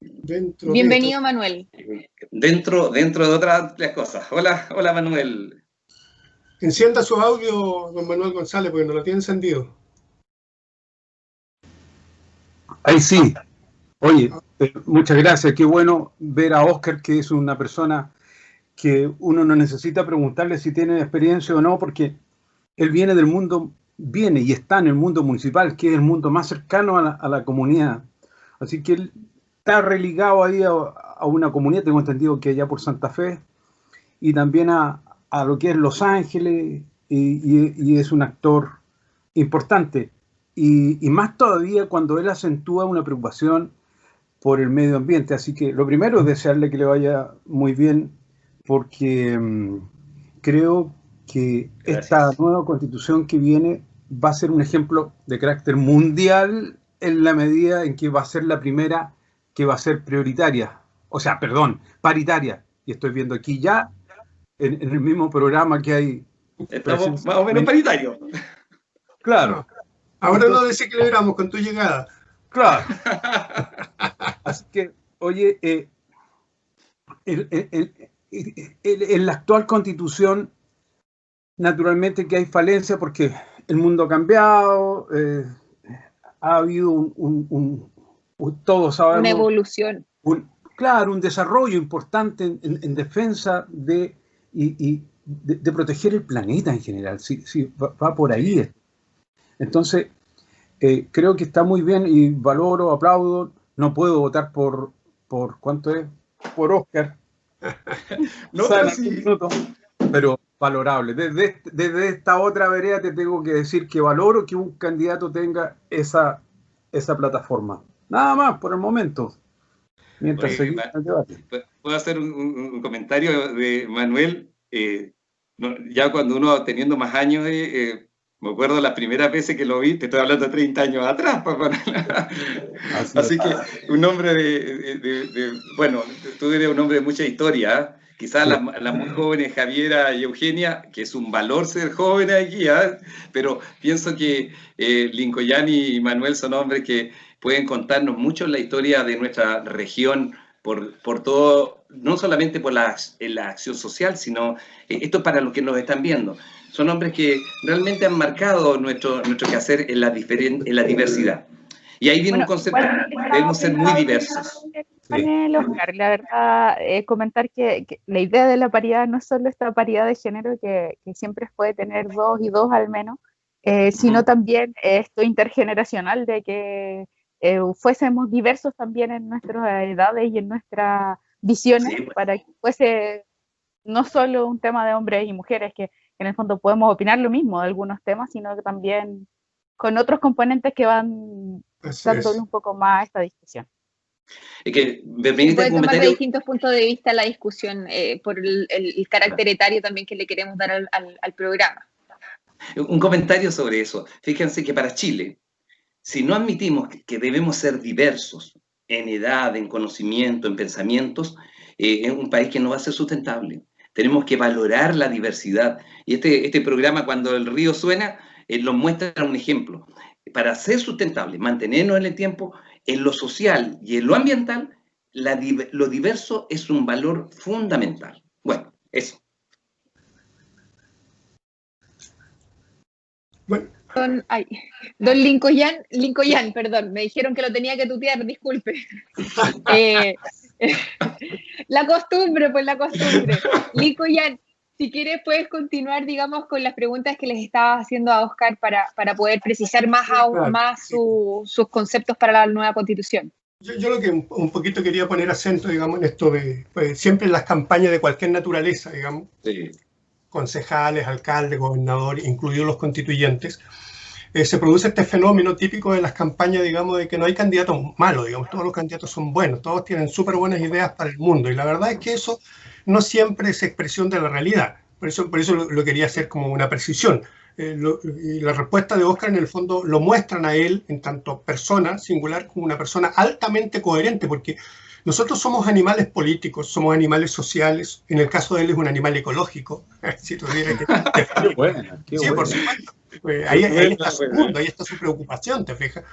Bienvenido, Manuel. Dentro de otras cosas. Hola, Manuel. Encienda su audio, don Manuel González, porque no lo tiene encendido. Ahí sí. Oye, muchas gracias. Qué bueno ver a Óscar, que es una persona que uno no necesita preguntarle si tiene experiencia o no, porque él viene y está en el mundo municipal, que es el mundo más cercano a la comunidad. Así que él está religado ahí a una comunidad, tengo entendido que allá por Santa Fe, y también a lo que es Los Ángeles, y es un actor importante. y más todavía cuando él acentúa una preocupación por el medio ambiente. Así que lo primero es desearle que le vaya muy bien, porque creo que esta nueva constitución que viene va a ser un ejemplo de carácter mundial en la medida en que va a ser la primera que va a ser prioritaria, o sea, perdón, paritaria. Y estoy viendo aquí ya, en el mismo programa que hay... Estamos más o menos paritarios. Claro. Ahora lo desequilibramos con tu llegada. Claro. Así que, oye, en la actual constitución, naturalmente que hay falencia porque el mundo ha cambiado, ha habido todos sabemos, una evolución. Claro, un desarrollo importante en defensa de proteger el planeta en general. Sí, va por ahí. Entonces, creo que está muy bien y valoro, aplaudo. No puedo votar por ¿cuánto es? Por Óscar. No, pero valorable. Desde esta otra vereda te tengo que decir que valoro que un candidato tenga esa plataforma. Nada más por el momento. Mientras seguimos el debate. ¿Puedo hacer un comentario de Manuel? Ya cuando uno teniendo más años, me acuerdo las primeras veces que lo vi, te estoy hablando de 30 años atrás, papá. Así que un hombre bueno, tú eres un hombre de mucha historia, ¿eh? Quizás las muy jóvenes, Javiera y Eugenia, que es un valor ser jóvenes aquí, ¿eh? Pero pienso que Lincoln y Manuel son hombres que pueden contarnos mucho la historia de nuestra región por todo, no solamente por la acción social, sino esto para los que nos están viendo. Son hombres que realmente han marcado nuestro quehacer en la diversidad. Y ahí viene un concepto, debemos ser muy diversos. Oscar, la verdad, comentar que la idea de la paridad no es solo esta paridad de género que siempre puede tener 2 y 2 al menos, sino también esto intergeneracional de que fuésemos diversos también en nuestras edades y en nuestras visiones, para que fuese no solo un tema de hombres y mujeres, que en el fondo podemos opinar lo mismo de algunos temas, sino que también con otros componentes que van dándole un poco más a esta discusión. Es que me puede tomar de distintos puntos de vista la discusión por el carácter etario también que le queremos dar al programa. Un comentario sobre eso. Fíjense que para Chile, si no admitimos que debemos ser diversos en edad, en conocimiento, en pensamientos, es un país que no va a ser sustentable. Tenemos que valorar la diversidad. Y este programa, cuando el río suena, nos muestra un ejemplo. Para ser sustentable, mantenernos en el tiempo, en lo social y en lo ambiental, lo diverso es un valor fundamental. Bueno, eso. Bueno. Don Lincoln, perdón, me dijeron que lo tenía que tutear, disculpe. La costumbre. Lincoln, si quieres puedes continuar, digamos, con las preguntas que les estaba haciendo a Oscar para poder precisar aún más sus conceptos para la nueva Constitución. Yo lo que un poquito quería poner acento, digamos, en esto de siempre en las campañas de cualquier naturaleza, digamos, sí. Concejales, alcaldes, gobernadores, incluidos los constituyentes, se produce este fenómeno típico de las campañas, digamos, de que no hay candidatos malos, digamos, todos los candidatos son buenos, todos tienen súper buenas ideas para el mundo, y la verdad es que eso no siempre es expresión de la realidad. Por eso lo quería hacer como una precisión. Y la respuesta de Oscar, en el fondo, lo muestran a él en tanto persona singular como una persona altamente coherente, porque nosotros somos animales políticos, somos animales sociales. En el caso de él es un animal ecológico. Si tuviera que... Qué buena, qué buena. Por supuesto. Ahí está su mundo, ahí está su preocupación, ¿te fijas?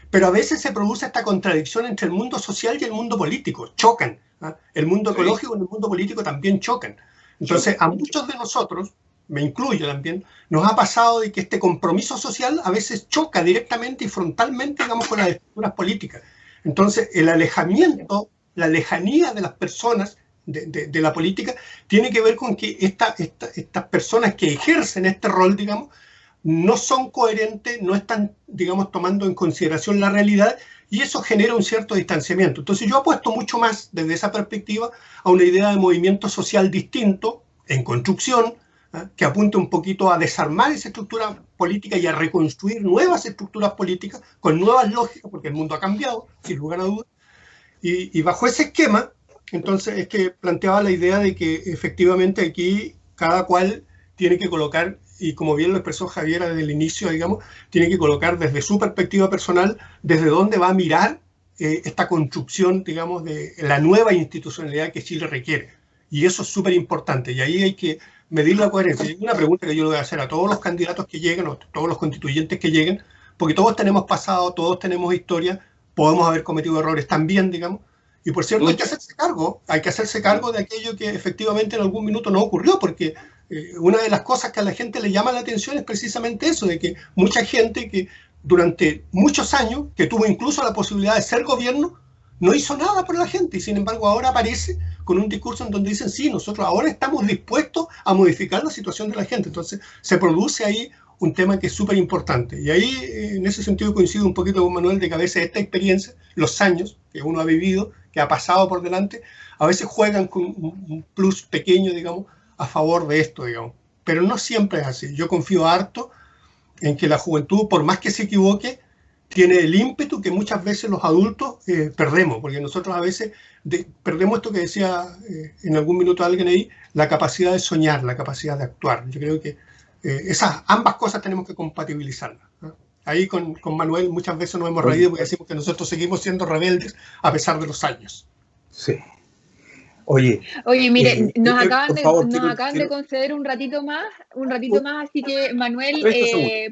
Pero a veces se produce esta contradicción entre el mundo social y el mundo político. Chocan. ¿Ah? El mundo ecológico y el mundo político también chocan. Entonces, a muchos de nosotros, me incluyo también, nos ha pasado de que este compromiso social a veces choca directamente y frontalmente, digamos, con las estructuras políticas. Entonces, el alejamiento, la lejanía de las personas de la política tiene que ver con que estas personas que ejercen este rol, digamos, no son coherentes, no están, digamos, tomando en consideración la realidad, y eso genera un cierto distanciamiento. Entonces yo apuesto mucho más desde esa perspectiva a una idea de movimiento social distinto, en construcción, que apunte un poquito a desarmar esa estructura política y a reconstruir nuevas estructuras políticas con nuevas lógicas, porque el mundo ha cambiado, sin lugar a dudas. Y bajo ese esquema, entonces es que planteaba la idea de que efectivamente aquí cada cual tiene que colocar, y como bien lo expresó Javier desde el inicio, digamos, tiene que colocar desde su perspectiva personal, desde dónde va a mirar esta construcción, digamos, de la nueva institucionalidad que Chile requiere. Y eso es súper importante, y ahí hay que medir la coherencia. Y una pregunta que yo le voy a hacer a todos los candidatos que lleguen, o todos los constituyentes que lleguen, porque todos tenemos pasado, todos tenemos historia, podemos haber cometido errores también, digamos, y por cierto hay que hacerse cargo de aquello que efectivamente en algún minuto no ocurrió, porque una de las cosas que a la gente le llama la atención es precisamente eso, de que mucha gente que durante muchos años, que tuvo incluso la posibilidad de ser gobierno, no hizo nada por la gente, y sin embargo ahora aparece con un discurso en donde dicen, sí, nosotros ahora estamos dispuestos a modificar la situación de la gente. Entonces se produce ahí un tema que es súper importante. Y ahí, en ese sentido, coincido un poquito con Manuel, de que a veces esta experiencia, los años que uno ha vivido, que ha pasado por delante, a veces juegan con un plus pequeño, digamos, a favor de esto, digamos. Pero no siempre es así. Yo confío harto en que la juventud, por más que se equivoque, tiene el ímpetu que muchas veces los adultos perdemos, porque nosotros a veces perdemos esto que decía en algún minuto alguien ahí, la capacidad de soñar, la capacidad de actuar. Yo creo que ambas cosas tenemos que compatibilizarlas, ¿no? Ahí con Manuel muchas veces nos hemos reído porque decimos que nosotros seguimos siendo rebeldes a pesar de los años. Sí. Oye, mire, nos acaban de conceder un ratito más, así que Manuel,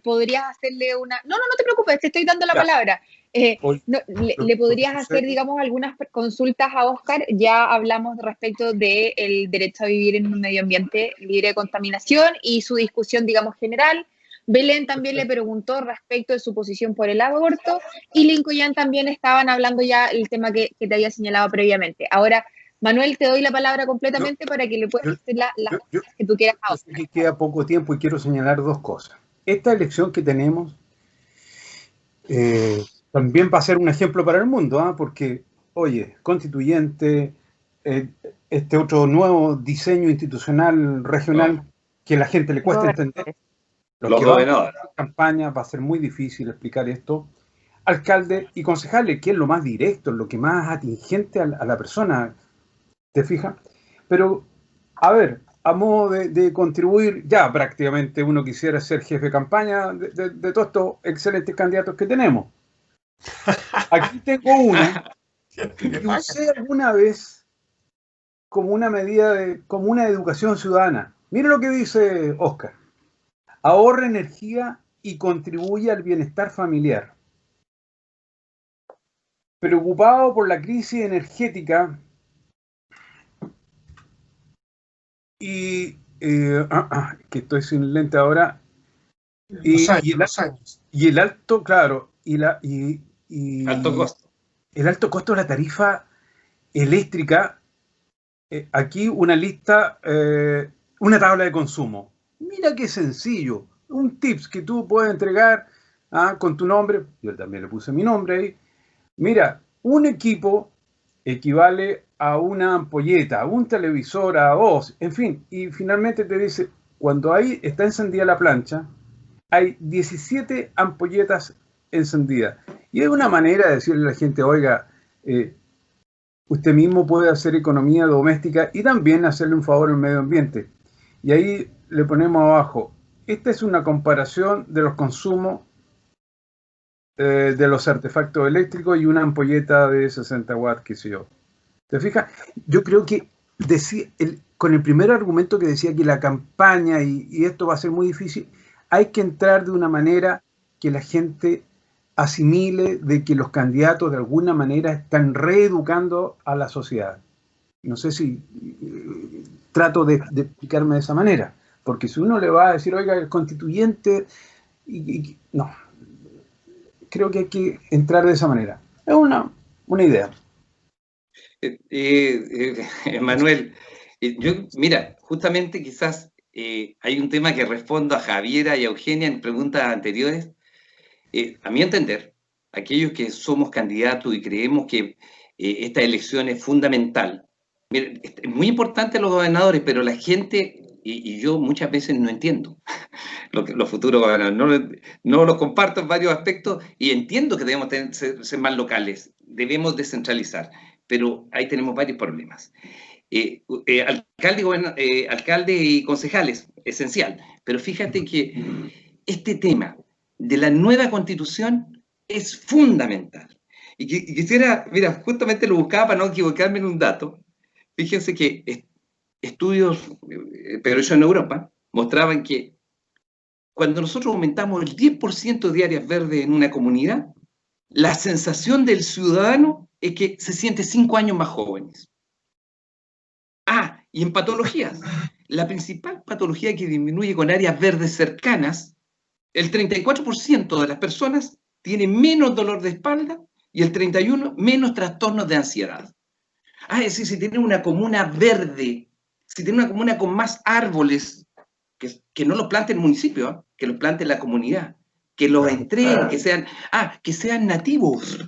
podrías hacerle una... No te preocupes, te estoy dando la palabra. Le podrías hacer, digamos, algunas consultas a Óscar. Ya hablamos respecto del derecho a vivir en un medio ambiente libre de contaminación y su discusión, digamos, general. Belén también le preguntó respecto de su posición por el aborto, y Lincoln también estaban hablando ya el tema que te había señalado previamente. Ahora, Manuel, te doy la palabra completamente para que le puedas hacer las cosas que tú quieras a Óscar. Yo sé que queda poco tiempo y quiero señalar dos cosas. Esta elección que tenemos también va a ser un ejemplo para el mundo, porque, oye, constituyente, este otro nuevo diseño institucional regional que a la gente le cuesta entender. Los que van a hacer campaña va a ser muy difícil explicar esto. Alcalde y concejales, que es lo más directo, lo que más atingente a la persona, ¿te fijas? Pero, a ver, a modo de contribuir, ya prácticamente uno quisiera ser jefe de campaña de todos estos excelentes candidatos que tenemos. Aquí tengo una que usé alguna vez como una medida como una educación ciudadana. Mira lo que dice Óscar. Ahorra energía y contribuye al bienestar familiar. Preocupado por la crisis energética y que estoy sin lente ahora, y el alto, claro, alto costo. El alto costo de la tarifa eléctrica. Aquí una lista, una tabla de consumo. Mira qué sencillo, un tips que tú puedes entregar con tu nombre. Yo también le puse mi nombre ahí. Mira, un equipo equivale a una ampolleta, a un televisor, a voz, en fin. Y finalmente te dice, cuando ahí está encendida la plancha, hay 17 ampolletas encendidas. Y es una manera de decirle a la gente, oiga, usted mismo puede hacer economía doméstica y también hacerle un favor al medio ambiente. Y ahí le ponemos abajo, esta es una comparación de los consumos de los artefactos eléctricos y una ampolleta de 60 watts, qué sé yo. ¿Te fijas? Yo creo que con el primer argumento que decía que la campaña y esto va a ser muy difícil, hay que entrar de una manera que la gente asimile de que los candidatos de alguna manera están reeducando a la sociedad. No sé si trato de explicarme de esa manera, porque si uno le va a decir, oiga, el constituyente, no, creo que hay que entrar de esa manera. Es una idea. Manuel, mira, justamente quizás hay un tema que respondo a Javiera y a Eugenia en preguntas anteriores. A mi entender, aquellos que somos candidatos y creemos que esta elección es fundamental, Miren, es muy importante los gobernadores, pero la gente, y yo muchas veces no entiendo los futuros gobernadores, no los comparto en varios aspectos y entiendo que debemos ser más locales, debemos descentralizar, pero ahí tenemos varios problemas. Alcalde y concejales, esencial, pero fíjate que este tema de la nueva constitución es fundamental. Y quisiera, mira, justamente lo buscaba para no equivocarme en un dato. Fíjense que estudios, pero eso en Europa, mostraban que cuando nosotros aumentamos el 10% de áreas verdes en una comunidad, la sensación del ciudadano es que se siente 5 años más jóvenes. Y en patologías, la principal patología que disminuye con áreas verdes cercanas, el 34% de las personas tiene menos dolor de espalda y el 31% menos trastornos de ansiedad. Es decir, si tiene una comuna verde, si tiene una comuna con más árboles, que no los plante el municipio, que los plante la comunidad, que los entreguen, que sean nativos.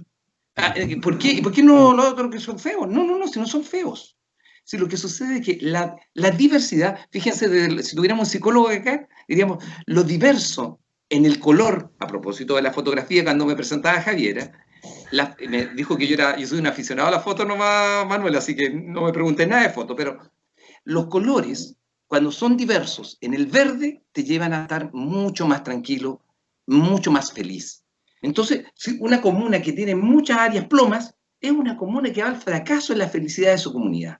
¿Por qué no los otros que son feos? No, si no son feos. Si lo que sucede es que la diversidad, fíjense, si tuviéramos un psicólogo acá, diríamos, lo diverso en el color, a propósito de la fotografía, cuando me presentaba Javiera, me dijo que yo soy un aficionado a la foto nomás, Manuel, así que no me pregunté nada de foto, pero los colores, cuando son diversos en el verde, te llevan a estar mucho más tranquilo, mucho más feliz. Entonces, una comuna que tiene muchas áreas plomas, es una comuna que va al fracaso en la felicidad de su comunidad.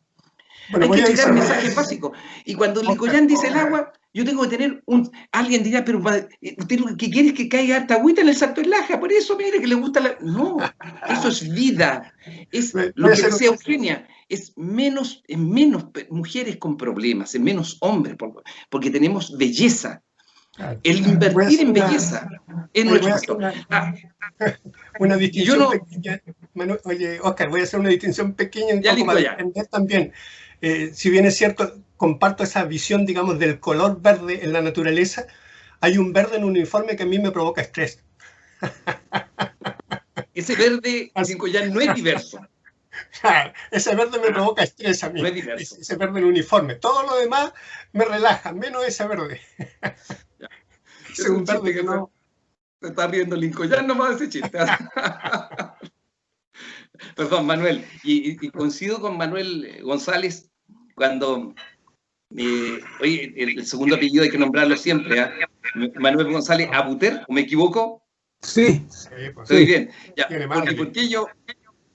Bueno, hay que llegar mensajes básicos. Y cuando Licoyán dice el agua, yo tengo que tener alguien dirá, pero usted lo que quiere es que caiga harta agüita en el Salto del Laja, por eso mire que le gusta la... No, eso es vida. Es lo que decía Eugenia, es menos mujeres con problemas, es menos hombres, porque tenemos belleza. El invertir en belleza es nuestro... Una distinción pequeña. Oye, Oscar, voy a hacer una distinción pequeña un poco para entender también. Si bien es cierto, comparto esa visión, digamos, del color verde en la naturaleza, hay un verde en un uniforme que a mí me provoca estrés. Ese verde, ya no es diverso. Claro, ese verde me provoca estrés a mí, no es diverso. Ese verde en el uniforme. Todo lo demás me relaja, menos ese verde. Es un verde que no... Se está riendo Lincoln, ya no más ese chiste. Perdón, Manuel, y coincido con Manuel González cuando, oye, el segundo apellido hay que nombrarlo siempre, Manuel González Abuter, ¿o me equivoco? Sí. Estoy bien. Ya,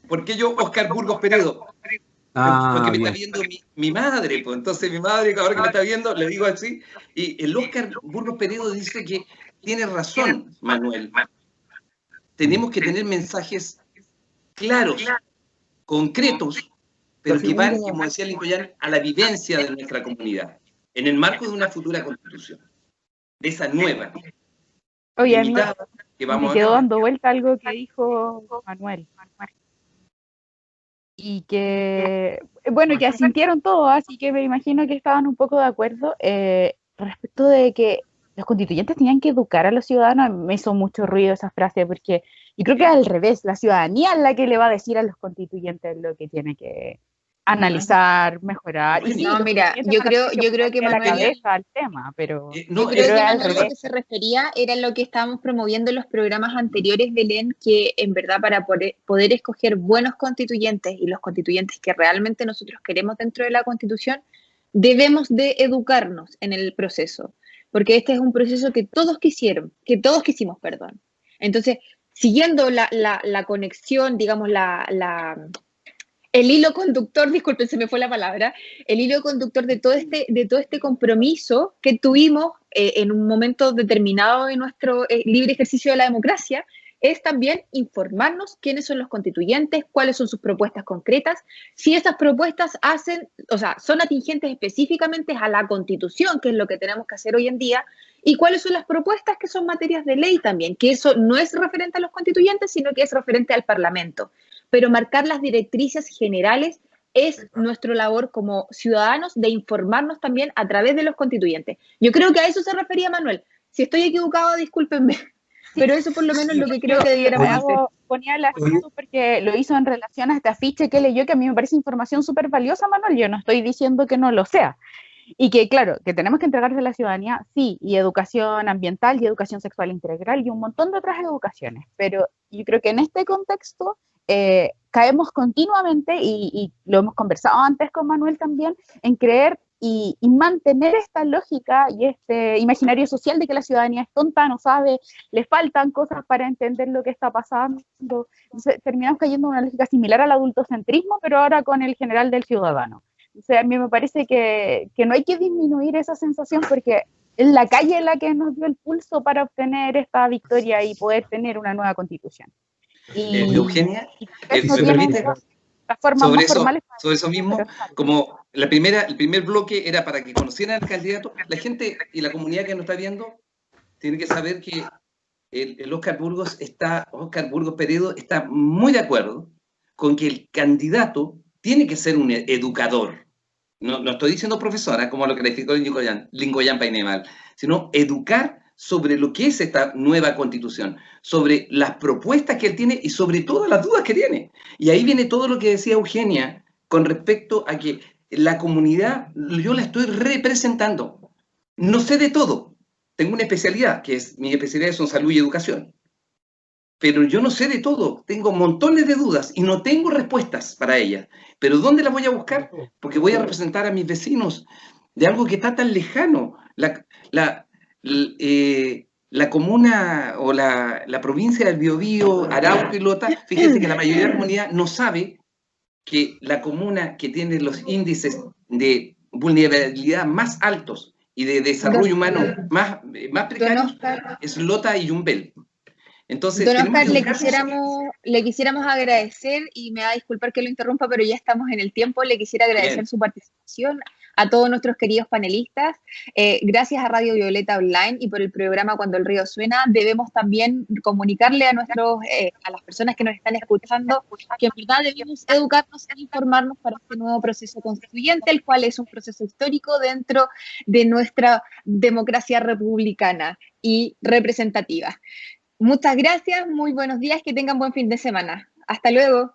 ¿por qué yo Oscar Burgos Peredo? Porque me está viendo mi madre, pues entonces mi madre, ahora que me está viendo, le digo así, y el Oscar Burgos Peredo dice que tiene razón, Manuel. Tenemos que tener mensajes claros, concretos, pero que van, como decía Lincoln, a la vivencia de nuestra comunidad, en el marco de una futura constitución, de esa nueva. Oye, a mí me quedó dando vuelta algo que dijo Manuel. Y que, bueno, que asintieron todos, así que me imagino que estaban un poco de acuerdo respecto de que los constituyentes tenían que educar a los ciudadanos. Me hizo mucho ruido esa frase, porque yo creo que al revés, la ciudadanía es la que le va a decir a los constituyentes lo que tiene que analizar, mejorar. Y sí, no, mira, yo creo que Manuel, la cabeza al tema, pero yo creo que Manuel lo que se refería era lo que estábamos promoviendo en los programas anteriores, Belén, que en verdad para poder escoger buenos constituyentes y los constituyentes que realmente nosotros queremos dentro de la Constitución, debemos de educarnos en el proceso, porque este es un proceso que todos quisimos. Entonces, siguiendo la conexión, digamos, el hilo conductor, disculpen, se me fue la palabra, el hilo conductor de todo este compromiso que tuvimos en un momento determinado de nuestro libre ejercicio de la democracia, es también informarnos quiénes son los constituyentes, cuáles son sus propuestas concretas, si esas propuestas son atingentes específicamente a la Constitución, que es lo que tenemos que hacer hoy en día, y cuáles son las propuestas que son materias de ley también, que eso no es referente a los constituyentes, sino que es referente al Parlamento. Pero marcar las directrices generales es nuestra labor como ciudadanos de informarnos también a través de los constituyentes. Yo creo que a eso se refería Manuel. Si estoy equivocado, discúlpenme. pero eso por lo menos es lo que creo que debiéramos hacer. Ponía el acento porque lo hizo en relación a este afiche que leyó, que a mí me parece información súper valiosa, Manuel. Yo no estoy diciendo que no lo sea. Y que, claro, que tenemos que entregarse a la ciudadanía, sí, y educación ambiental y educación sexual integral y un montón de otras educaciones. Pero yo creo que en este contexto caemos continuamente, y lo hemos conversado antes con Manuel también, en creer y mantener esta lógica y este imaginario social de que la ciudadanía es tonta, no sabe, le faltan cosas para entender lo que está pasando. Entonces, terminamos cayendo en una lógica similar al adultocentrismo, pero ahora con el general del ciudadano. O sea, a mí me parece que no hay que disminuir esa sensación, porque es la calle la que nos dio el pulso para obtener esta victoria y poder tener una nueva constitución. Eugenia, sobre eso mismo, como el primer bloque era para que conocieran al candidato, la gente y la comunidad que nos está viendo tiene que saber que el Óscar Burgos Peredo está muy de acuerdo con que el candidato tiene que ser un educador. No estoy diciendo profesora, como lo calificó Lingoyan Painemal, sino educar sobre lo que es esta nueva constitución, sobre las propuestas que él tiene y sobre todas las dudas que tiene. Y ahí viene todo lo que decía Eugenia con respecto a que la comunidad, yo la estoy representando. No sé de todo. Tengo una especialidad, mi especialidad son salud y educación. Pero yo no sé de todo. Tengo montones de dudas y no tengo respuestas para ellas. ¿Pero dónde las voy a buscar? Porque voy a representar a mis vecinos de algo que está tan lejano. La comuna o la provincia del Biobío, Arauco y Lota, fíjense que la mayoría de la comunidad no sabe que la comuna que tiene los índices de vulnerabilidad más altos y de desarrollo humano más precarios es Lota y Yumbel. Entonces, don Óscar, le quisiéramos agradecer, y me va a disculpar que lo interrumpa, pero ya estamos en el tiempo. Le quisiera agradecer su participación, a todos nuestros queridos panelistas. Gracias a Radio Violeta Online y por el programa Cuando el Río Suena. Debemos también comunicarle a las personas que nos están escuchando que en verdad debemos educarnos e informarnos para este nuevo proceso constituyente, el cual es un proceso histórico dentro de nuestra democracia republicana y representativa. Muchas gracias, muy buenos días, que tengan buen fin de semana. Hasta luego.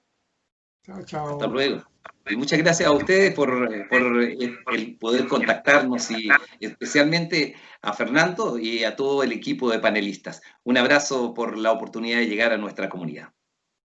Chao, chao. Hasta luego. Y muchas gracias a ustedes por el poder contactarnos, y especialmente a Fernando y a todo el equipo de panelistas. Un abrazo por la oportunidad de llegar a nuestra comunidad.